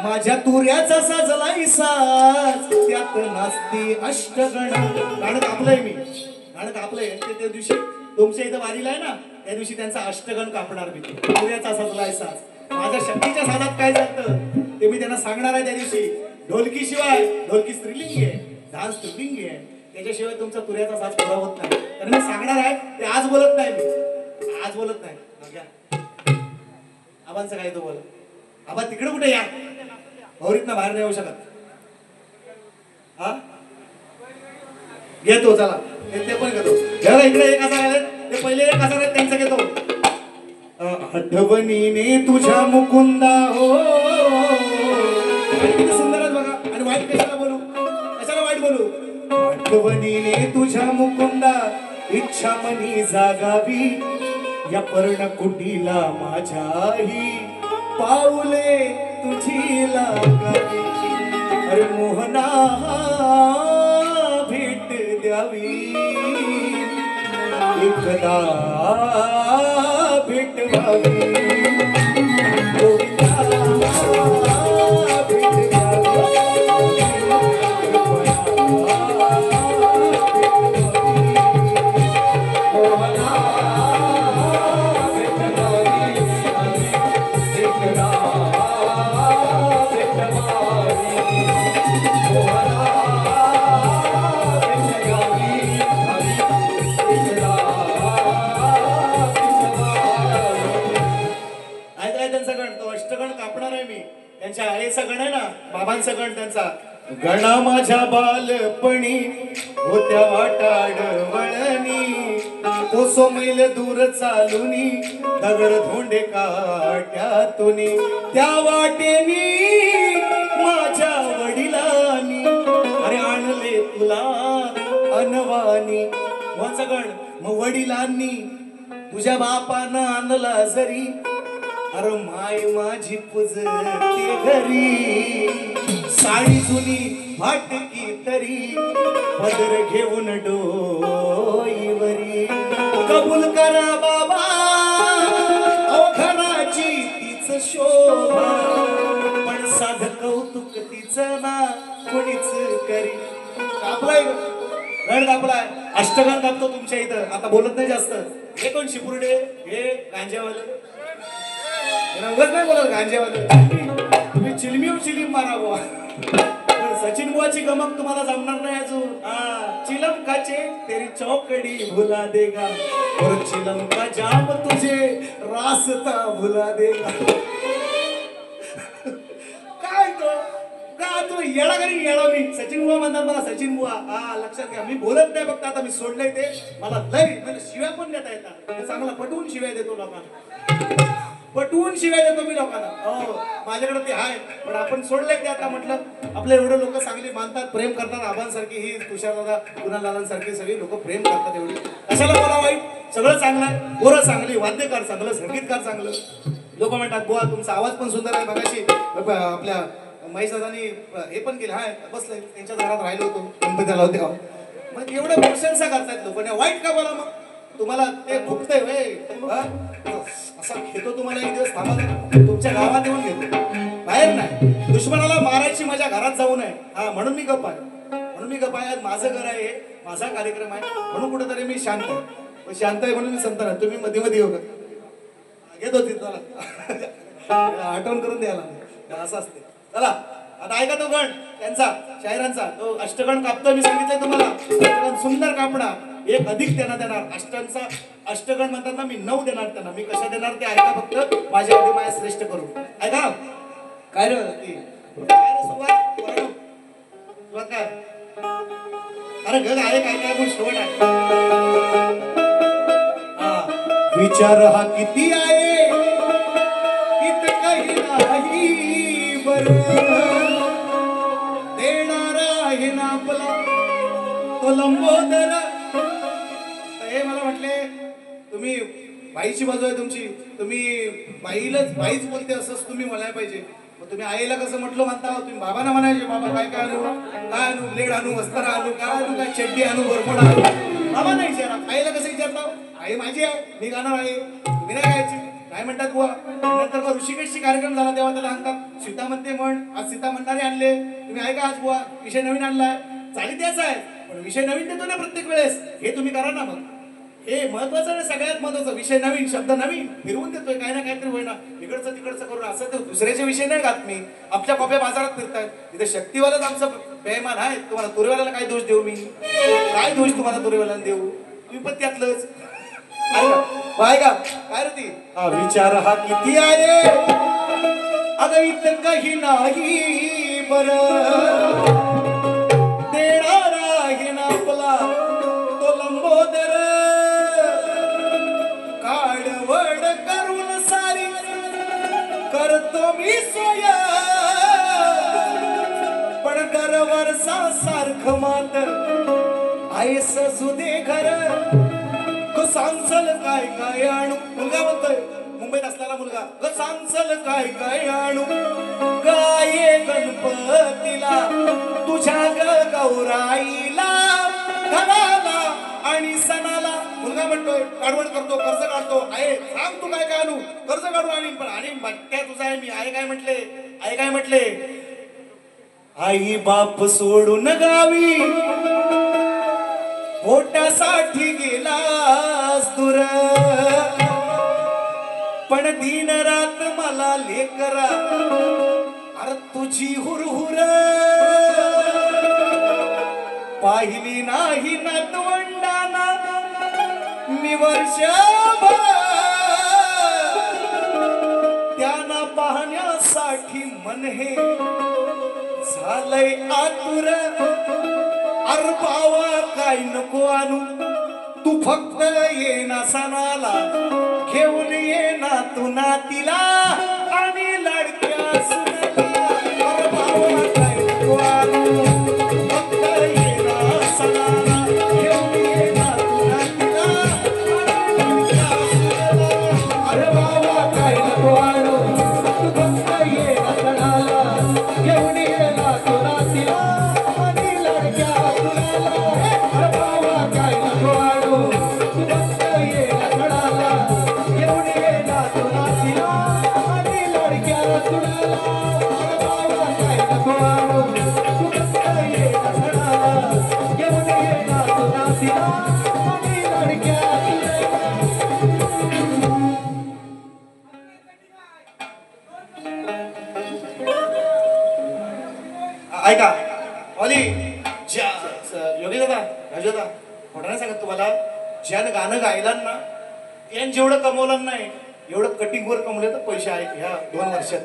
माझ्या तुऱ्याचा सजलाय साज त्यात नाचती अष्टगण गाणं कापलंय मी त्या दिवशी तुमच्या इथं वारीला आहे ना त्या दिवशी त्यांचा अष्टगण कापणार मी तुऱ्याचा सजलाय साज माझ्या शक्तीच्या साधात काय जातं ते मी त्यांना सांगणार आहे त्या दिवशी ढोलकी स्त्रीलिंगी आहे झाल स्त्रीलिंगी आहे त्याच्याशिवाय तुमचा तुऱ्याचा साज पुरा होत नाही तर मी सांगणार आहे ते आज बोलत नाही आबांचं काय तो बोल आबा तिकडे कुठे या भौरीतनं बाहेर नाही येऊ शकत हा घेतो चला ते पण घेतो इकडे 1000 आले ते पहिले 1000 आहेत त्यांचं घेतो आठवणीने तुझ्या मुकुंदा हो किती सुंदर आहे बघा आणि वाईट कशाला बोलू आठवणीने तुझ्या मुकुंदा इच्छा मनी जागावी या पर्णकुटीला माझ्याही पाऊले तुझी लागावी. अरे मोहना भेट द्यावी एकदा भेटवावी. त्यांच्या आईचा गण आहे ना, बाबांचा गण त्यांचा. गणा माझ्या बालपणी होत्या वाटाड वळणी, कोसो मैल दूर चालुनी दगड धोंडे काट्यातुनी. त्या वाटेनी माझ्या वडिलांनी अरे आणले तुला अनवानी. वाचा गण मग वडिलांनी तुझ्या बापानं आणला जरी, अरे माय माझी पुजते घरी. साडी जुनी फाटकी तरी पदर घेऊन डोईवरी. कबूल करा बाबा अवघणाची तीच शोभा, पण साध कौतुक तिचं ना कोणीच करी. कापलाय गण कापलाय, अष्टगण कापतो तुमच्या इथं. आता बोलत नाही जास्त. हे कोण शिपुर्डे, हे गांजेवाले उगाच नाही बोलत गांजेवाले. तुम्ही चिलमी चिलीम मारा बुवा. सचिन बुवाची गमक तुम्हाला जमणार नाही अजून. चिलम काचे तेरी चौकडी भुला देगा, और चिलम का जाम तुझे रास्ता भुला देगा. काय तो का तू येडा घरी येडा. मी सचिन बुवा म्हणतात मला सचिन बुवा. लक्षात घ्या, मी बोलत नाही फक्त. आता मी सोडलंय ते. मला लय शिव्या पण देता येतात. चांगला पटवून शिव्या देतो लोकांना, पटवून शिवाय देतो मी लोकांना. हो माझ्याकडे ते आहे, पण आपण सोडले ते. आता म्हटलं आपले एवढे लोक चांगली मानतात, प्रेम करतात. आबांसारखी ही तुषारदादा कुणालालांसारखी सगळी लोक प्रेम करतात. एवढी कशाला बोला वाईट. सगळं चांगलं आहे. पोरं चांगली, वाद्यकार चांगलं, संगीतकार चांगलं. लोक म्हणतात बुवा तुमचा आवाज पण सुंदर आहे. बघाशी आपल्या महेशदादांनी हे पण केलं. हाय बसलंय त्यांच्या घरात राहिलो होतो गणपतीला होते. मग एवढं प्रशंसा करतायत लोक. वाईट का बोला मग. तुम्हाला ते भुकतंय वे असा घेतो. तुम्हाला एक दिवस थांबा, तुमच्या गावात येऊन घेतो, बाहेर नाही. दुश्मनाला मारायची माझ्या घरात जाऊ नये. म्हणून मी गप्प आहे. म्हणून मी गप्प आहे. माझं घर आहे, माझा कार्यक्रम आहे, म्हणून कुठेतरी मी शांत आहे. शांत आहे म्हणून मी संत नाही. तुम्ही मध्ये मध्ये येऊ घेतो तिथं आठवण करून द्यायला असं असते. चला आता ऐका तो गण त्यांचा शायरांचा. तो अष्टगण कापतोय. मी सांगितलंय तुम्हाला सुंदर कापडा. एक अधिक त्यांना देणार. अष्टांचा अष्टगण म्हणतात ना, मी 9 देणार त्यांना. मी कशा देणार ते ऐका फक्त. माझ्या आधी माझ्या श्रेष्ठ करू ऐका. काय रे सुरुवात काय. अरे घर आहे काय काय पण शेवट आहे. विचार हा किती आहे इथं काही नाही बरं. देणारा आहे ना आपला तो लंबोदर. हे मला म्हटले तुम्ही बाईची बाजू आहे तुमची, तुम्ही बाईच बोलते असंच तुम्ही म्हणायला पाहिजे. मग तुम्ही आईला कसं म्हटलं म्हणता. तुम्ही बाबांना म्हणायचे बाबा काय काय आणू, काय आणू, ब्लेड आणू, वस्त्र आणू, काय आणू, काय चड्डी आणू, बरफोड आणू. बाबा नाही विचारा. आईला कसं विचारता. आई माझी आहे, मी गाणार आहे, तुम्ही नाही गायची. काय म्हणतात बुवा. नंतर मग ऋषिकेशची कार्यक्रम झाला तेव्हा त्याला सांगतात सीता म्हणते म्हण. आज सीता म्हणणारे आणले, तुम्ही ऐका. आज बुवा विषय नवीन आणलाय, चाली त्याच आहे, पण विषय नवीन देतो ना प्रत्येक वेळेस. हे तुम्ही करा ना. मग हे महत्वाचं आहे, सगळ्यात महत्वाचं. विषय नवीन, शब्द नवीन फिरवून देतोय. काय ना काहीतरी होईना, इकडचं तिकडचं करून. असं तर दुसऱ्याचे विषय नाही घात मी. आमच्या कॉप्या बाजारात फिरतायत. इथे शक्तीवालाच आमचं बेमान आहे. तुम्हाला तुरेवाल्याला काय दोष देऊ मी. काय दोष तुम्हाला तुरेवाल्याला देऊ. तुम्ही पण त्यातलंच ऐका. काय रे ती विचार हा किती आहे अगं इथं काही नाही बरं. देणारा आहे ना आपला तो लंबोदर. काढवड करून सारी करतो मी सोय, पण दरवर्षा सारखं मात आईस सुदे घर. सांसल काय काय आणू मुलगा म्हणतोय मुंबईत असणारा मुलगा ग सांसल काय काय आणू गाये गणपतीला तुझ्या ग गौराईला घराला आणि सणाला मुलगा म्हणतोय काढवण करतो कर्ज काढतो आहे सांग तू काय काय आणू कर्ज काढून आणीन पण आणि मट्ट्या तुझा आहे मी आई काय म्हटले आई बाप सोडून गावी पोटासाठी गेलास दूर पण दिन रात मला लेकरा अरे तुझी हुरहुर पाहिली नाही नातवंडाना मी वर्षभर त्यांना पाहण्यासाठी मन हे झालंय आतुर अरे बावा काय नको आणू तू फक्त ये ना सणाला घेऊन ये ना तू नातीला आणि लाडक्या सुनाला अरे बावा काय नको आणू फक्त ये ना सणाला घेऊन ये ना तू नातीला आणि लाडक्या सुनाला अरे बावा काय नको आणू तू फक्त ये ना सणाला घेऊन ये ना तू नातीला आणि लाडक्या सुनाला अरे बावा काय नको आणू तू फक्त ये ना सणाला घेऊन ये ना तू नातीला आणि लाडक्या सुनाला अरे बावा काय नको आणू तू फक्त ये ना सणाला घेऊन ये ना तू नातीला आणि लाडक्या ऐका ऑली योगी दादा राजू दादा खोटं नाही सांगत तुम्हाला ज्यानं गाणं गायलं ना त्यानं जेवढं कमवलं नाही एवढं कटिंगवर कमवलं तर पैसे आहेत ह्या 2 वर्षात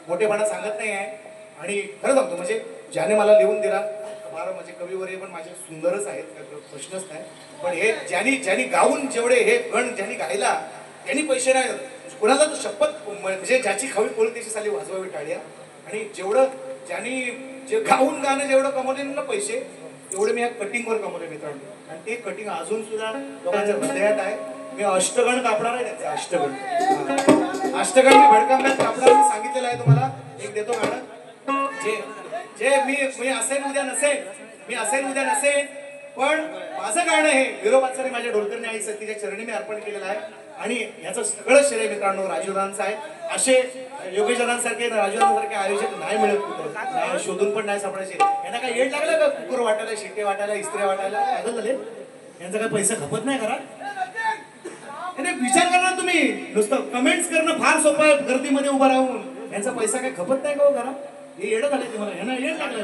मोठेपणा सांगत नाही आहे आणि खरं सांगतो म्हणजे ज्याने मला लिहून दिला फार म्हणजे कवीवरे पण माझे सुंदरच आहेत काही प्रश्नच नाही पण हे ज्यांनी गाऊन जेवढे हे गण ज्यांनी गायला त्यांनी पैसे नाही कुणाला तर शपथ म्हणजे ज्याची खवी पोळी त्याची साली वाजवावी टाळ्या आणि जेवढं ज्यांनी जे गाऊन गाणं जेवढं कमवले ना पैसे तेवढे मी ह्या कटिंगवर कमवले मित्रांनो आणि ते कटिंग अजून सुद्धा लोकांच्या हृदयात आहे मी अष्टगण कापणार आहे त्याचे अष्टगण मी भडकांब्यात कापणार मी सांगितलेलं आहे तुम्हाला एक देतो गाणं जे मी असेन उद्या नसेन पण माझं गाणं हे विरोबाचारी माझ्या ढोलकरने आई सतीच्या चरणी मी अर्पण केलेलं आहे आणि याचं सगळं श्रेय मित्रांनो राजूदांचं आहे असे योगेशदांसारखे राजूदांसारखे आयोजक नाही मिळत कुठं शोधून पण नाही सापडायचे यांना काय येड लागलं का कुकर वाटायला शिट्टे वाटायला इस्त्र्या वाटायला लागल झाले यांचा काय पैसा खपत नाही करा विचार करा तुम्ही नुसतं कमेंट्स करणं फार सोपं आहे गर्दीमध्ये उभं राहून यांचा पैसा काय खपत नाही का हो करा हे येड झाले तुम्हाला यांना येड लागलाय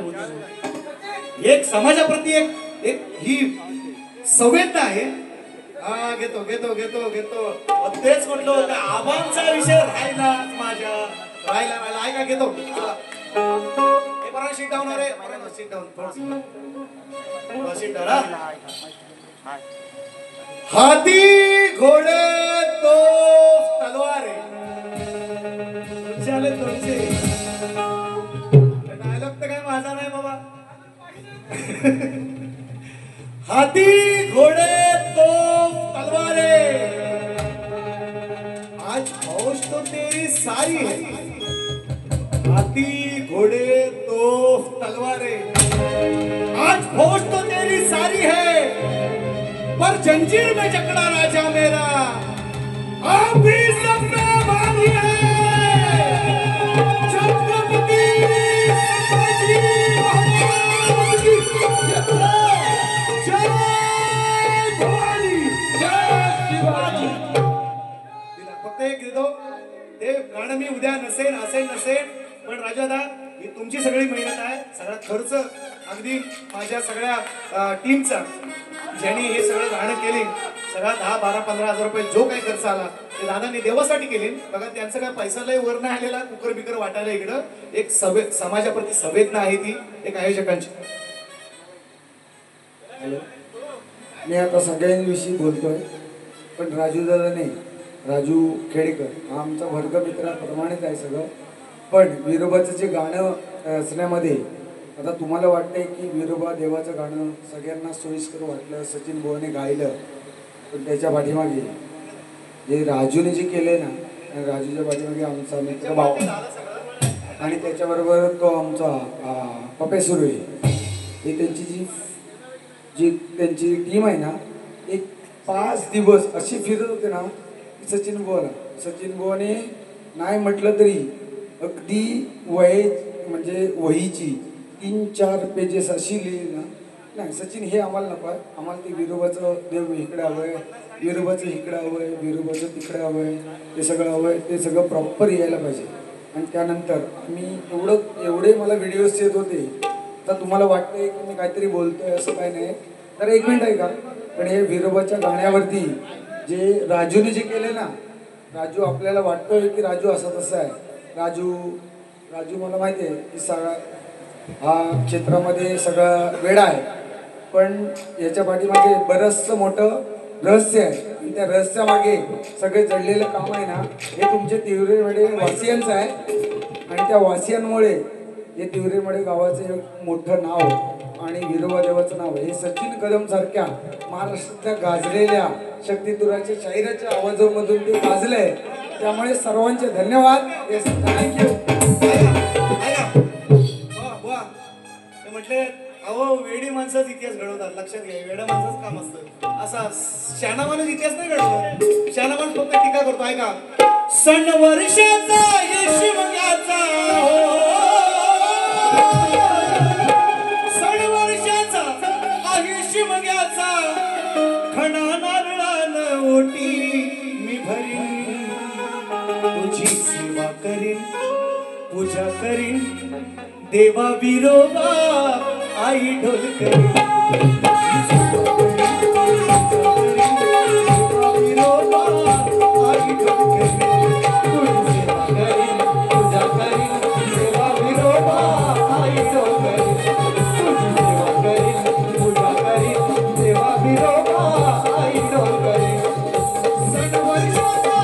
एक समाजाप्रती एक ही संवेदना आहे हा घेतो तेच म्हटलं होतं आबांचा विषय राहिला ऐका घेतो हे बरं सीट डाऊन रे सीट डाऊन हाथी घोडे तो तलवार चाले तुमचे डायलॉग तर काय माझा नाही बाबा हाथी घोड़े तो तलवारे आज फौज तो तेरी सारी है हाथी घोड़े तो तलवारे आज फौज तो तेरी सारी है पर जंजीर में जकड़ा राजा मेरा आप भी सब में भागी है छत्रपति फक्त एक देतो ते गाणं मी उद्या नसेन पण राजादा ही तुमची सगळी मेहनत आहे सगळा खर्च अगदी माझ्या सगळ्या टीमचा ज्यांनी हे सगळं गाणं केले सगळा 10-12-15 हजार रुपये जो काही खर्च आला ते दादांनी देवासाठी केले बघा त्यांचं काय पैसा लय वर नाही आलेला कुकर बिकर वाटायला इकडं एक समाजाप्रती संवेदना आहे ती एक आयोजकांची. मी आता सगळ्यांविषयी बोलतोय पण राजू दादा नाही राजू खेडेकर हा आमचा वर्ग मित्राप्रमाणेच आहे सगळं पण विरोबाचं जे गाणं असण्यामध्ये आता तुम्हाला वाटतंय की विरोबा देवाचं गाणं सगळ्यांना सोयीस्कर वाटलं सचिन बुवाने गायलं पण त्याच्या पाठीमागे जे राजूने जे केले ना, आणि राजूच्या पाठीमागे आमचा मित्र भाऊ आणि त्याच्याबरोबर तो आमचा पप्या सुरू आहे. हे त्यांची जी त्यांची टीम आहे ना, एक 5 दिवस अशी फिरत होते ना की सचिन बुवाने नाही म्हटलं तरी अगदी म्हणजे वहीची 3-4 पेजेस अशी लिहिली ना. नाही सचिन हे आम्हाला नको आहे, आम्हाला ते विरोबाचं देव इकडे हवं आहे, विरोबाचं इकडं हवं आहे, विरोबाचं तिकडं हवं आहे, ते सगळं हवं आहे, ते सगळं प्रॉपर यायला पाहिजे. आणि त्यानंतर आम्ही एवढे मला व्हिडिओज येत होते. तर तुम्हाला वाटतंय की मी काहीतरी बोलतोय असं काय नाही, तर 1 मिनिट आहे का. पण हे विरोबाच्या गाण्यावरती जे राजूने जे केले ना, राजू आपल्याला वाटतोय की राजू असा तसा आहे. राजू मला माहिती आहे की सगळा हा क्षेत्रामध्ये सगळा वेडा आहे, पण याच्या पाठीमागे बरंचसं मोठं रहस्य आहे. आणि त्या रहस्यामागे सगळे जडलेलं काम आहे ना, हे तुमचे तिवरेमढे वासियांचं आहे. आणि त्या वासियांमुळे हे तिवरेमढे गावाचं एक मोठं नाव आणि विरोबा देवाचं नाव आहे. हे सचिन कदम सारख्या महाराष्ट्रातल्या गाजलेल्या शक्तितुराच्या शाहिराच्या आवाजामधून ते गाजलंय. त्यामुळे सर्वांचे धन्यवाद. थँक्यू. म्हटले अहो वेडी माणसाच इतिहास घडवतात, लक्षात घ्या. वेड्या माणसाच काम असतं. असा शहाणा माणूस इतिहास नाही घडवत. शहाणा माणूस फक्त टीका करतो. ऐका, सण वर्षाचा यश मग्याचा, सण वर्षाचा आयुष मग्याचा, खणा नारळान ओटी मी भरीन, तुझी सेवा करीन, पूजा करीन, देवा विरोबा आई ढोल करीन, विरोबा आई ढोल करीन, तुझी सेवा करीन, पूजा करीन, देवा विरोबा आई ढोल करीन, तुझी सेवा करीन, पूजा करीन, देवा विरोबा आई ढोल करीन. सण वर्षाचा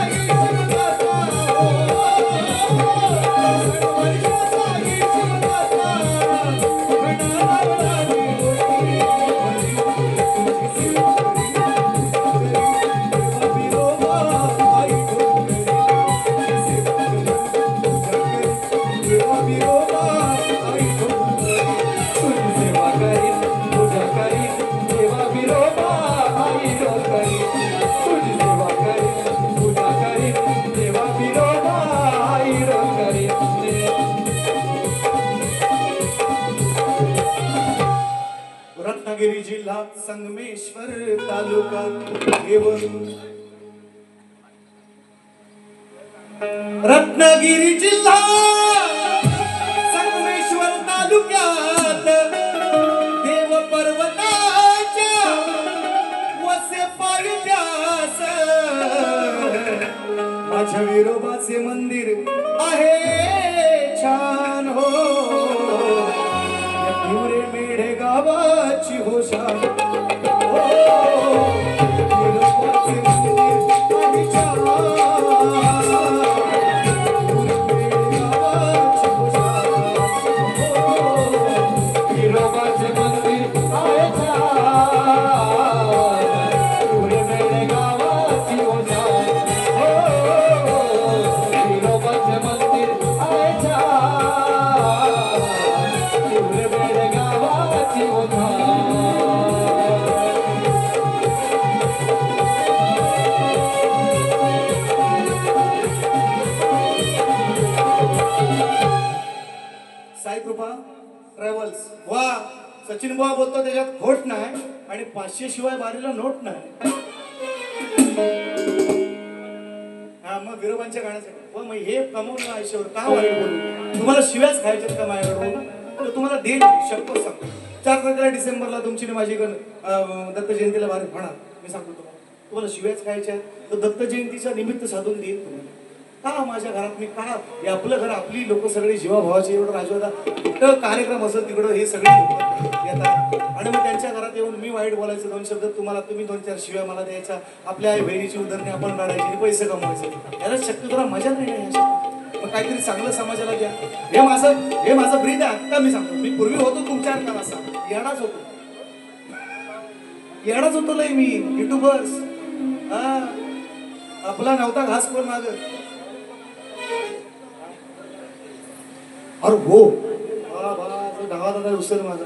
रत्नागिरी जिल्हा संगमेश्वर तालुका येवूर. रत्नागिरी जिल्हा संगमेश्वर तालुक्यात देव पर्वताच्या वसे पायथ्यास माझ्या विरोबाचे मंदिर आहे छान हो. हिवरे मेढे गावाची होशान हो, विरोबाचे मंदिर आहे छान, हिवरे मेढे गावाची होशान हो, विरोबाचे मंदिर आहे छान, हिवरे मेढे गावाची होशान हो, विरोबाचे मंदिर आहे छान, हिवरे मेढे गावाची होशान. साई कृपा ट्रॅव्हल्स. वा सचिन बुवा बोलतो त्याच्यात खोट नाही आणि 500 शिवाय बारीला नोट नाही. हा मग विरोबांच्या गाण्यासाठी हो, मग हे कमवलं आयुष्यावर का वाईट बोलू. तुम्हाला शिव्याच खायच्यात का माझ्याकडून, तर तुम्हाला देईन शपथ सांगतो. 4 डिसेंबरला तुमची माझी दत्त जयंतीला बारीक होणार. मी सांगतो तुम्हाला शिव्याच खायच्या, तर दत्त जयंतीच्या निमित्त साधून देईन तुम्हाला. का माझ्या घरात मी का हे आपलं घर, आपली लोक सगळे जीवाभावाचे, एवढं राजवादा कुठं कार्यक्रम असं तिकडं हे सगळे लोक येतात आणि मग त्यांच्या घरात येऊन मी वाईट बोलायचं 2 शब्द तुम्हाला, तुम्ही 2-4 शिव्या मला द्यायच्या, आपल्या आई बहिणीची उदरणे आपण काढायची, पैसे कमवायचे. याला शक्य तुला मजा नाही आहे. मग काहीतरी चांगलं समाजाला द्या. हे माझं ब्रीद आहे. आता मी सांगतो, मी पूर्वी होतो तुमच्या असा येडाच होतो लय मी. युट्यूबर्स हा आपला नव्हता घास कोण माग. अरे हो डावा दादा उसर माझा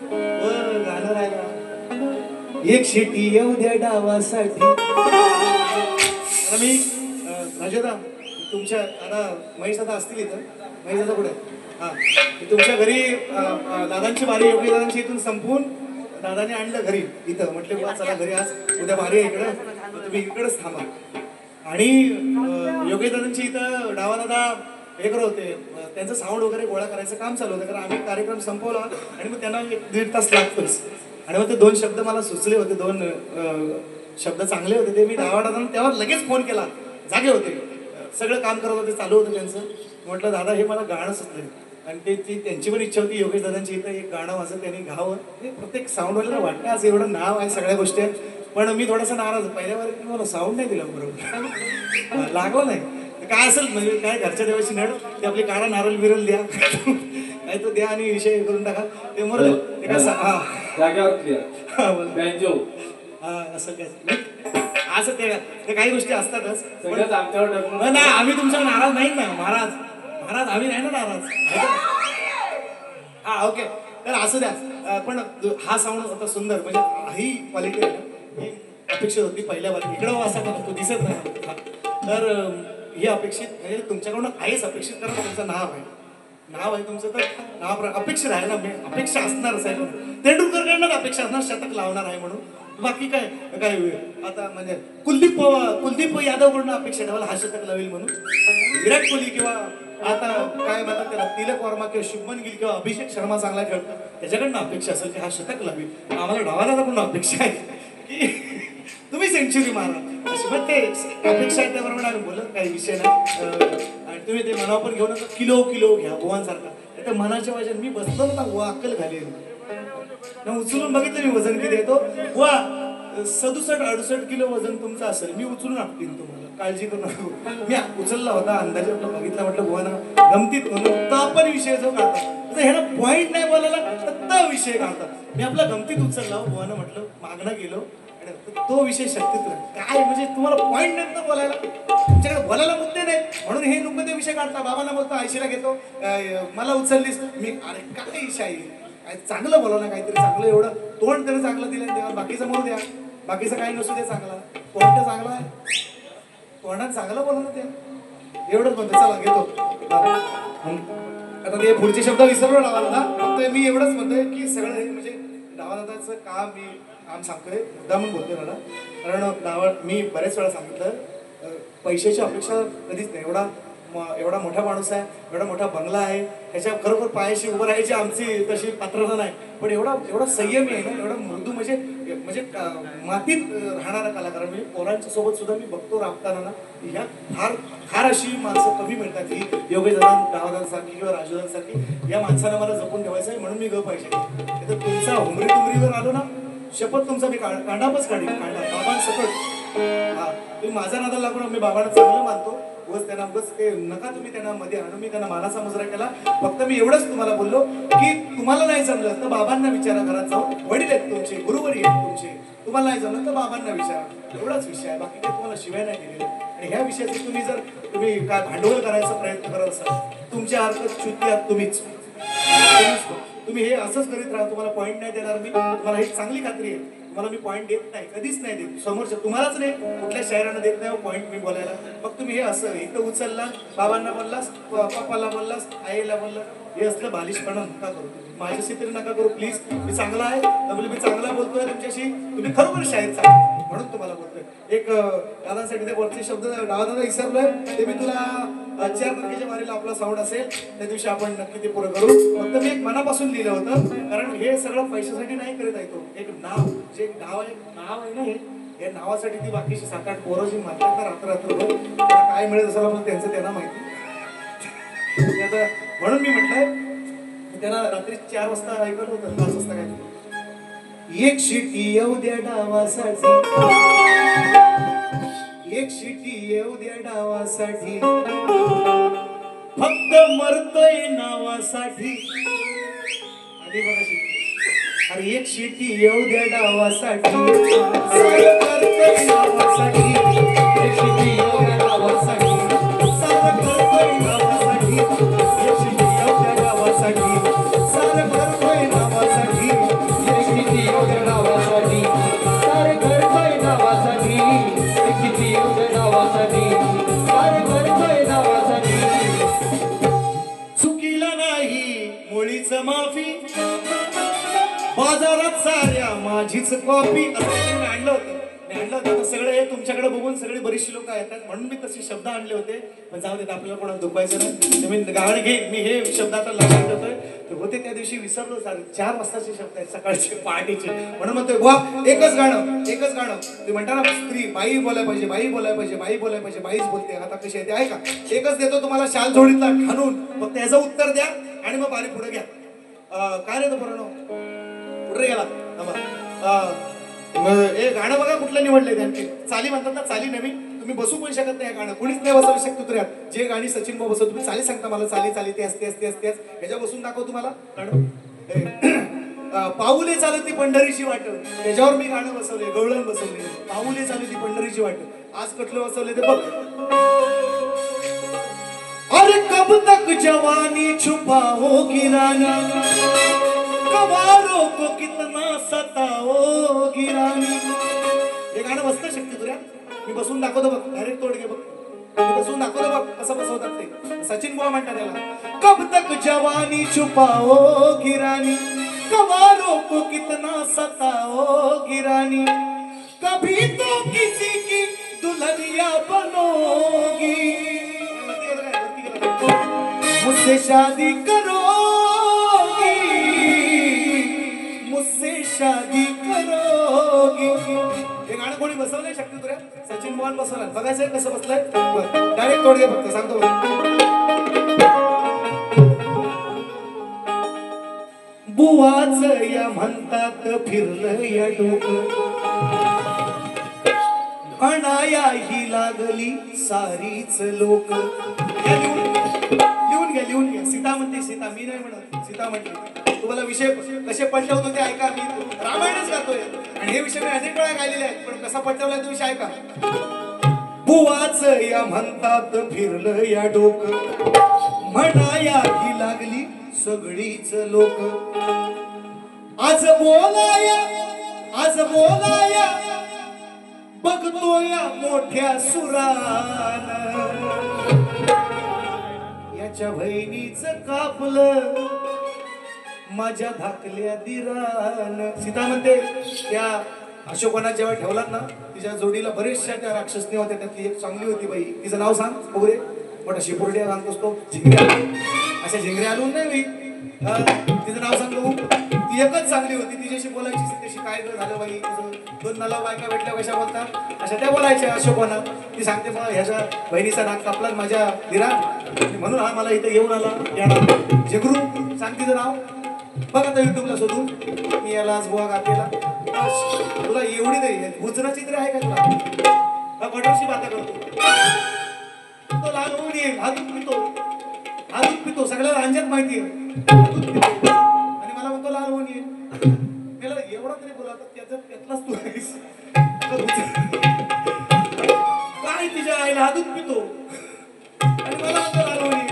गाणं राहिला. एक शिटी येऊ द्या डावासाठी. आता मी राजेदा तुमच्या आता महेश दादा असतील इथं. महेश दादा कुठे हा तुमच्या घरी दादांची बारी योगी दादांची इथून संपवून दादाने आणलं घरी इथं. म्हटले बुवा चला घरी आज उद्या बारी आहे इकडं तुम्ही इकडेच थांबा. आणि योगी दादांची इथं डावा दादा हे करत होते. त्यांचं साऊंड वगैरे गोळा करायचं काम चालू होतं कारण आम्ही कार्यक्रम संपवला आणि मग त्यांना 1.5 तास लागतोच. आणि मग ते 2 शब्द मला सुचले होते. 2 शब्द चांगले होते ते मी डावा दादांना तेव्हा लगेच फोन केला. जागे होते सगळं काम करत होते चालू होतं त्यांचं. म्हटलं दादा हे मला गाणं सुचलंय आणि ती त्यांची पण इच्छा होती योगेश दादांची इथं एक गाणं माझं त्यांनी गावं. ते प्रत्येक साऊंडवाल्याला वाटतं आज एवढं नाव आहे सगळ्या गोष्टी आहेत. पण मी थोडासा नाराज पहिल्या वेळेला मला साऊंड नाही दिला बरोबर लागलं नाही. काय असेल म्हणजे काय घरच्या देवाची नड ते आपली काढा नारळ बिरल द्या काय तो द्या आणि विषय करून टाका ते मोर ते काय हा असं काय असं ते काही गोष्टी असतातच. नाही आम्ही तुमच्यावर नाराज नाही ना महाराज. महाराज आम्ही नाही ना नाराज. हा ओके तर असं द्या. पण हा साऊंड होता सुंदर म्हणजे ही क्वालिटी आहे ना ही अपेक्षित होती पहिल्या बारी. इकडं असा तो दिसत नाही. तर ही अपेक्षित म्हणजे तुमच्याकडून आहेच अपेक्षित कारण तुमचं नाव आहे तुमचं. तर नाव अपेक्षित आहे ना अपेक्षा असणारच आहे. तेंडुलकरकडनं अपेक्षा असणार शतक लावणार आहे म्हणून. बाकी काय काय आता म्हणजे कुलदीप यादवकडून अपेक्षा ठेवायला हा शतक लावेल म्हणून. विराट कोहली किंवा आता काय म्हणतात त्याला तिलक वर्मा किंवा शुभमन गिल किंवा अभिषेक शर्मा चांगला खेळतो त्याच्याकडनं अपेक्षा असेल की हा शतक लावेल. आम्हाला डावाला अपेक्षा आहे की तुम्ही सेंचुरी मारा अशी. पण ते अपेक्षा आहे त्याबरोबर आम्ही बोलत काही विषय नाही. आणि तुम्ही ते मनावर पण घेऊ नका. किलो घ्या भुवांसारखा. त्या मनाच्या वजन मी बसलो ना वा अक्कल घालेल ना उचलून बघितलं मी वजन किती येतो वा 67-68 किलो वजन तुमचं असेल. मी उचलून आपटीन तुम्हाला काळजी करू नका. मी उचलला होता अंदाजे बघितला म्हटलं बुवाना गमतीत म्हणून तर आपण विषय जो काढतात ह्याला पॉईंट नाही बोलायला तर विषय काढतात. मी आपला गमतीत उचलला बुवाना म्हटलं मागणं गेलो तो विषय शक्तीत काय म्हणजे तुम्हाला पॉईंट नाही ना बोलायला. तुमच्याकडे बोलायला मुद्दे नाहीत म्हणून हे लोक ते विषय काढता. बाबांना बोलतो आयशीला घेतो मला उचललीस मी अरे काय विषय आहे काय चांगलं बोला ना काहीतरी चांगलं एवढं तोंड तरी चांगलं दिलं तेव्हा बाकीचं म्हणू द्या. बाकीचं काही नसू दे चांगला तोंड चांगला आहे तोंडात चांगलं बोला ना त्या एवढंच म्हणतो. चला घेतो आता ते पुढचे शब्द विसरलो डावाला. फक्त मी एवढंच म्हणतोय की सगळं हे म्हणजे डावादाचं काम मी काम सांगतोय मुद्दा म्हणून बोलतोय दादा. कारण डावा मी बरेच वेळा सांगितलं पैशाची अपेक्षा कधीच नाही. एवढा मोठा माणूस आहे एवढा मोठा बंगला आहे ह्याच्या खरोखर पायाशी उभं राहायची आमची तशी पात्रता नाही. पण एवढा संयमी आहे ना एवढा मृदू म्हणजे मातीत राहणारा कलाकार म्हणजे पोरांच्या सोबत सुद्धा मी बघतो राबताना ना ह्या फार अशी माणसं कमी मिळतात ही योगेश दादा डावादांसारखी किंवा राजूदांसारखी. या माणसाला मला जपून ठेवायचं आहे म्हणून मी ग पाहिजे. तर तुमचा हुमरी टुमरीवर आलो ना शपथ तुमचा मी कांडापच काढीन कांडा बाबांसकट. हा तुम्ही माझा नादा लागून मी बाबांना चांगलं मानतो बस त्यांना बस ते नका तुम्ही त्यांना मध्ये आणून मी त्यांना मानाचा मुजरा केला. फक्त मी एवढंच तुम्हाला बोललो की तुम्हाला नाही जमलं तर बाबांना विचारा घरात जाऊन वडील आहेत तुमचे गुरुवरी आहेत तुमचे तुम्हाला नाही जमलं तर बाबांना विचारा एवढाच विषय आहे. बाकी काही तुम्हाला शिवाय नाही दिलेले. आणि ह्या विषयाचे तुम्ही काय भांडवल करायचा प्रयत्न करत असाल तुमच्या अर्थ चुकी आहात तुम्हीच. तुम्ही हे असंच करीत राहा. तुम्हाला पॉईंट नाही देणार मी. तुम्हाला ही चांगली खात्री आहे तुम्हाला मी पॉईंट देत नाही कधीच नाही देत. समोरच्या तुम्हालाच नाही कुठल्या शायरांना देत नाही पॉईंट मी बोलायला. मग तुम्ही हे असं इथं उचलला बाबांना बोललास पप्पाला बोललास आईला बोललास हे असलं बालिशपणा नका करू. माझ्याशी तरी नका करू प्लीज. मी चांगला आहे त्यामुळे मी चांगला बोलतोय तुमच्याशी. तुम्ही खरोखर शाहीर चांगला म्हणून तुम्हाला बोलतोय. एक दादांसाठी ते वरचे शब्द दादा विसरलोय ते मी तुला 4 तारखेच्या वारीला आपला साऊंड असेल त्या दिवशी आपण नक्की ते पुरं करू. फक्त मी एक मनापासून लिहिलं होतं कारण हे सगळं पैशासाठी नाही करत आहे. तो एक नाव जे नाव आहे ना हे या नावासाठी ती बाकीची 7-8 पोरं जी मारतात ना रात्र काय मिळत असेल आपण त्यांचं त्यांना माहिती. आता म्हणून मी म्हटलंय त्यांना रात्री 4 वाजता ऐकलं होतं 5 वाजता काय एक शिटी येऊ द्या डावासाठी एक शिटी येऊ द्या डावासाठी फक्त मरतोय नावासाठी. आधी बघा शिटी अरे एक शिटी येऊ द्या डावासाठी सारं करतोय नावासाठी एक शिटी येऊ द्या डावासाठी सारं करतोय नावासाठी एक शिटी येऊ द्या डावासाठी सारं करतोय नावासाठी एक शिटी येऊ द्या डावासाठी सारे करतोय नावासाठी एक शिटी येऊ द्या डावासाठी सारे करतोय नावासाठी चुकीला नाही मुळीच माफी बाजारात साऱ्या माझीच कॉपी असं मी आणलं होतं तर सगळे तुमच्याकडे बघून सगळे बरीचशी लोक येतात म्हणून मी तसे शब्द आणले होते पण जाऊ देत आपल्याला कोणाला दुखवायचं नाही मी गाणं घेईन मी हे शब्द आता लक्षात ठेवतोय ते होते त्या दिवशी विसरलो सारे 4 वाजताचे शब्द आहेत सकाळचे पहाटेचे म्हणून म्हणतोय वा एकच गाणं तुम्ही म्हणता ना स्त्री बाई बोलायला पाहिजे बाई बोलायला पाहिजे बाई बोलायला पाहिजे बाईच बोलते आता कशी आहे ते ऐका एकच देतो तुम्हाला शाल जोडीतला खाणून फक्त याचं उत्तर द्या आणि मग बारी पुढे घ्या काय रे तो पुरण कुठे गेला हे गाणं बघा कुठलं निवडलंय त्यांनी चाली म्हणतात ना चाली नवी तुम्ही बसू पण शकत नाही गाणं कुणीच नाही बसवू शकतो तुऱ्यात जे गाणी सचिन भाऊ बसव तुम्ही चाली सांगता मला चाली ते असते ह्याच्या बसून दाखव तुम्हाला गाणं पाऊले चालती पंढरीची वाट त्याच्यावर मी गाणं बसवले गवळण बसवले पाऊले चालती पंढरीची वाट आज कुठलं बसवले ते बघ अरे कब तक जवानी छुपाओगी रानी कवारों को कितना सताओगी रानी हे गाणं बसतं शक्ती तुऱ्या मी बसून दाखवतो बघ डायरेक्ट तोडगे बघ मी बसून दाखवतो बघ कसं बसवतात ते सचिन बुवा म्हणतात त्याला कब तक जवानी छुपाओगी रानी कवारों को कितना सताओगी रानी कभी तो किसी की दुल्हनिया बनोगी मुझसे शादी करोगी मुझसे शादी करोगी हे गाणं कोणी बसवलंय शक्ती तुऱ्या सचिन मोहन बसवलं बघायचंय कसं बसलंय डायरेक्ट तोडगे फक्त सांगतो बुवाच या म्हणतात फिरलं या डोकं म्हणाया ही लागली सारीच लोक लिहून घ्या सीता म्हणते सीता मी नाही म्हणत सीता म्हणते तुम्हाला विषय कसे पटवतो ते ऐका मी रामायणच गातोय आणि हे विषय मी अनेक वेळा गायलेले आहेत पण कसा पटवलाय तो विषय ऐका बुवाच या म्हणतात फिरलं या डोक म्हणाया ही लागली सगळीच लोक आज बोलाया बघतोय मोठ्या सुरान याच्या बहिणीच कापलं माझ्या धाकल्या दिरान सीता म्हणते त्या अशोकवनात जेव्हा ठेवलात ना तिच्या जोडीला बरेचशा त्या राक्षसनी होत्या त्यातली एक चांगली होती बाई तिचं नाव सांग बघू मोठा शिपुर्ड्या सांगतोस तो झिंगऱ्या अशा झिंगऱ्या आणून नाही मी तिचं नाव सांग बघू ती एकच चांगली होती तिच्याशी बोलायची सीतेशी काय झालं बाई तुझं 2 नला बायका भेटल्या कशा बोलतात अशा त्या बोलायच्या अशोकवनात ती सांगते मग ह्याच्या बहिणीचा नाक कापला माझ्या दिरा म्हणून हा मला इथे घेऊन आला येणार जेगरू सांग तिचं नाव बघ आता युट्यूबला शोधून मी याला आज बुवा गातेला तुला एवढी नाही गुजराची तरी आहे का तुला हा बटरशी बाता करतो तो लहान होऊन येईल हा दूध पितो सगळ्याला अंजात माहिती आहे दूध पितो आणि मला म्हणतो लहान होऊन येईल त्याला एवढा तरी बोला त्यातलाच तू आहेस काय तिच्या आईला हा दूध पितो आणि मला म्हणतो लहान होऊन येईल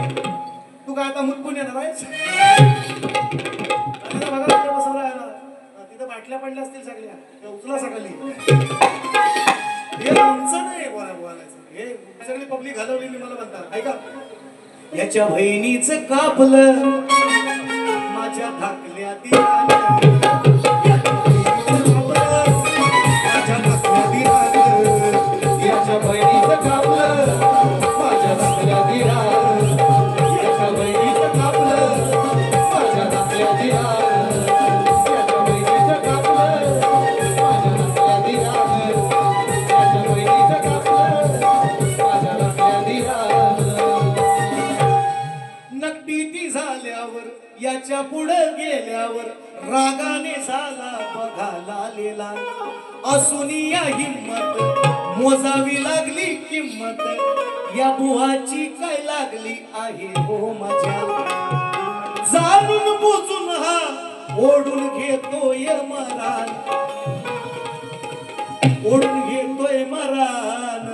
तू काय आता मुतपून येणार आहेस तिथं बाटल्या पडल्या असतील सगळ्या उचला सकाळी हे आमचं नाही बोलायचं हे सगळी पब्लिक घालवलेली मला म्हणतात ऐका याच्या बहिणीच कापलं माझ्या धाकल्या दिरानं माझ्या धाकल्या दिरानं याच्या बहिणीचं कापलं माझ्या धाकल्या दिरानं याच्या बहिणीचं कापलं माझ्या धाकल्या दिरानं याच्या बहिणीचं कापलं माझ्या धाकल्या दिरानं याच्या बहिणीचं कापलं माझ्या धाकल्या दिरानं नकटी ती झाल्यावर याच्या पुढे गेल्यावर रागाने झाला बघाला आलेला असून या हिम्मत मोजावी लागली किंमत या बुवाची काय लागली आहे हो माझ्या जाणून बुजून हा ओढून घेतोय मरान, ओढून घेतोय मरान,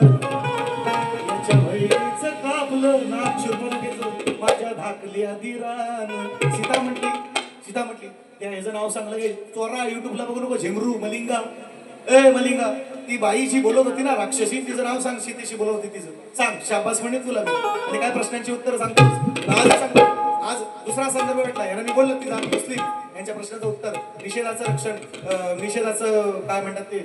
याच्या बहिणीचं कापलं नाक शूर्पणखेचं माझ्या धाकल्या दिरान. सीता म्हटली, सीता म्हटली त्या ह्याचं नाव सांगलं गे चोरा युट्यूबला बघू नको झेमरू मलिंगा. ए मलिंगा, ती बाई जी बोलत होती ना राक्षसी, तिचं नाव सांग. सीतेशी बोलत होती तिचं सांग. शाबास म्हणे तुला मी. आणि काय प्रश्नांची उत्तर सांगतो आज सांगतो. आज दुसरा संदर्भ भेटला याला मी बोललो ती मुस्लिम यांच्या प्रश्नाचं उत्तर, निषेधाचं रक्षण, निषेधाचं काय म्हणतात ते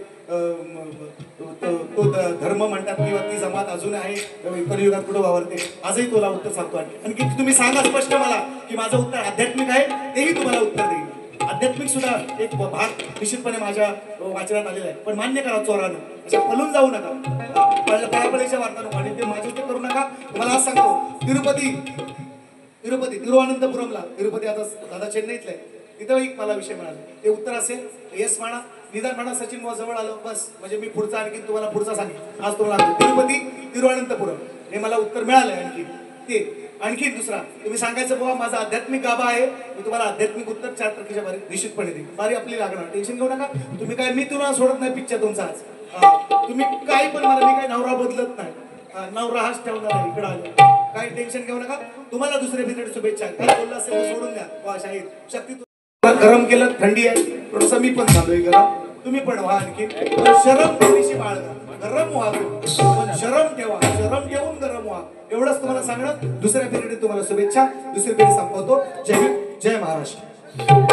तो धर्म म्हणतात किंवा ती जमात अजून आहे कलियुगात कुठं वावरते. आजही तुला उत्तर सांगतो. आणखी तुम्ही सांगा स्पष्ट मला की माझं उत्तर आध्यात्मिक आहे, तेही तुम्हाला उत्तर देईल. आध्यात्मिक सुद्धा एक भाग निश्चितपणे माझ्या वाचनात आलेला आहे. पण मान्य करा चोरानं, अशा पळून जाऊ नका, पळापळीच्या वार्ता नको. आणि ते माझे ते करू नका. तुम्हाला आज सांगतो तिरुवनंतपुरमला, तिरुपती आता दादा चेन्नईतला आहे, तिथं एक मला विषय मिळाला. ते उत्तर असेल येस म्हणा, निदान म्हणा सचिन बुवा जवळ आलो बस, म्हणजे मी पुढचा आणखी तुम्हाला पुढचा सांगेन. आज तुम्हाला तिरुपती तिरुवनंतपुरम हे मला उत्तर मिळालंय. आणखी ते आणखी दुसरा तुम्ही सांगायचं बाबा माझा आध्यात्मिक गाभा आहे, मी तुम्हाला आध्यात्मिक उत्तर 4 तारखेच्या बारी निश्चितपणे देईन. बारी आपली लागणार, टेन्शन घेऊ नका. तुम्ही काय मी तुम्हाला सोडत नाही पिक्चर तुमचा आज. तुम्ही काही पण मला, मी काही नवरा बदलत नाही, नवरा हाच ठेवणार आहे इकडं आलो. काही टेन्शन घेऊ नका. तुम्हाला दुसऱ्या पिरियड शुभेच्छा. काय बोलला असेल तर सोडून द्या. वा शाहीर शक्ती गरम केलं, थंडी आहे थोडस, मी पण चालूय गरम, तुम्ही पण व्हा. आणखी शरम थोडीशी बाळगा, गरम व्हा पण शरम ठेवा, शरम ठेवून गरम व्हा. एवढंच तुम्हाला सांगणं. दुसऱ्या पिरियड तुम्हाला शुभेच्छा. दुसरी पिरियड संपवतो. जय हिंद, जय महाराष्ट्र.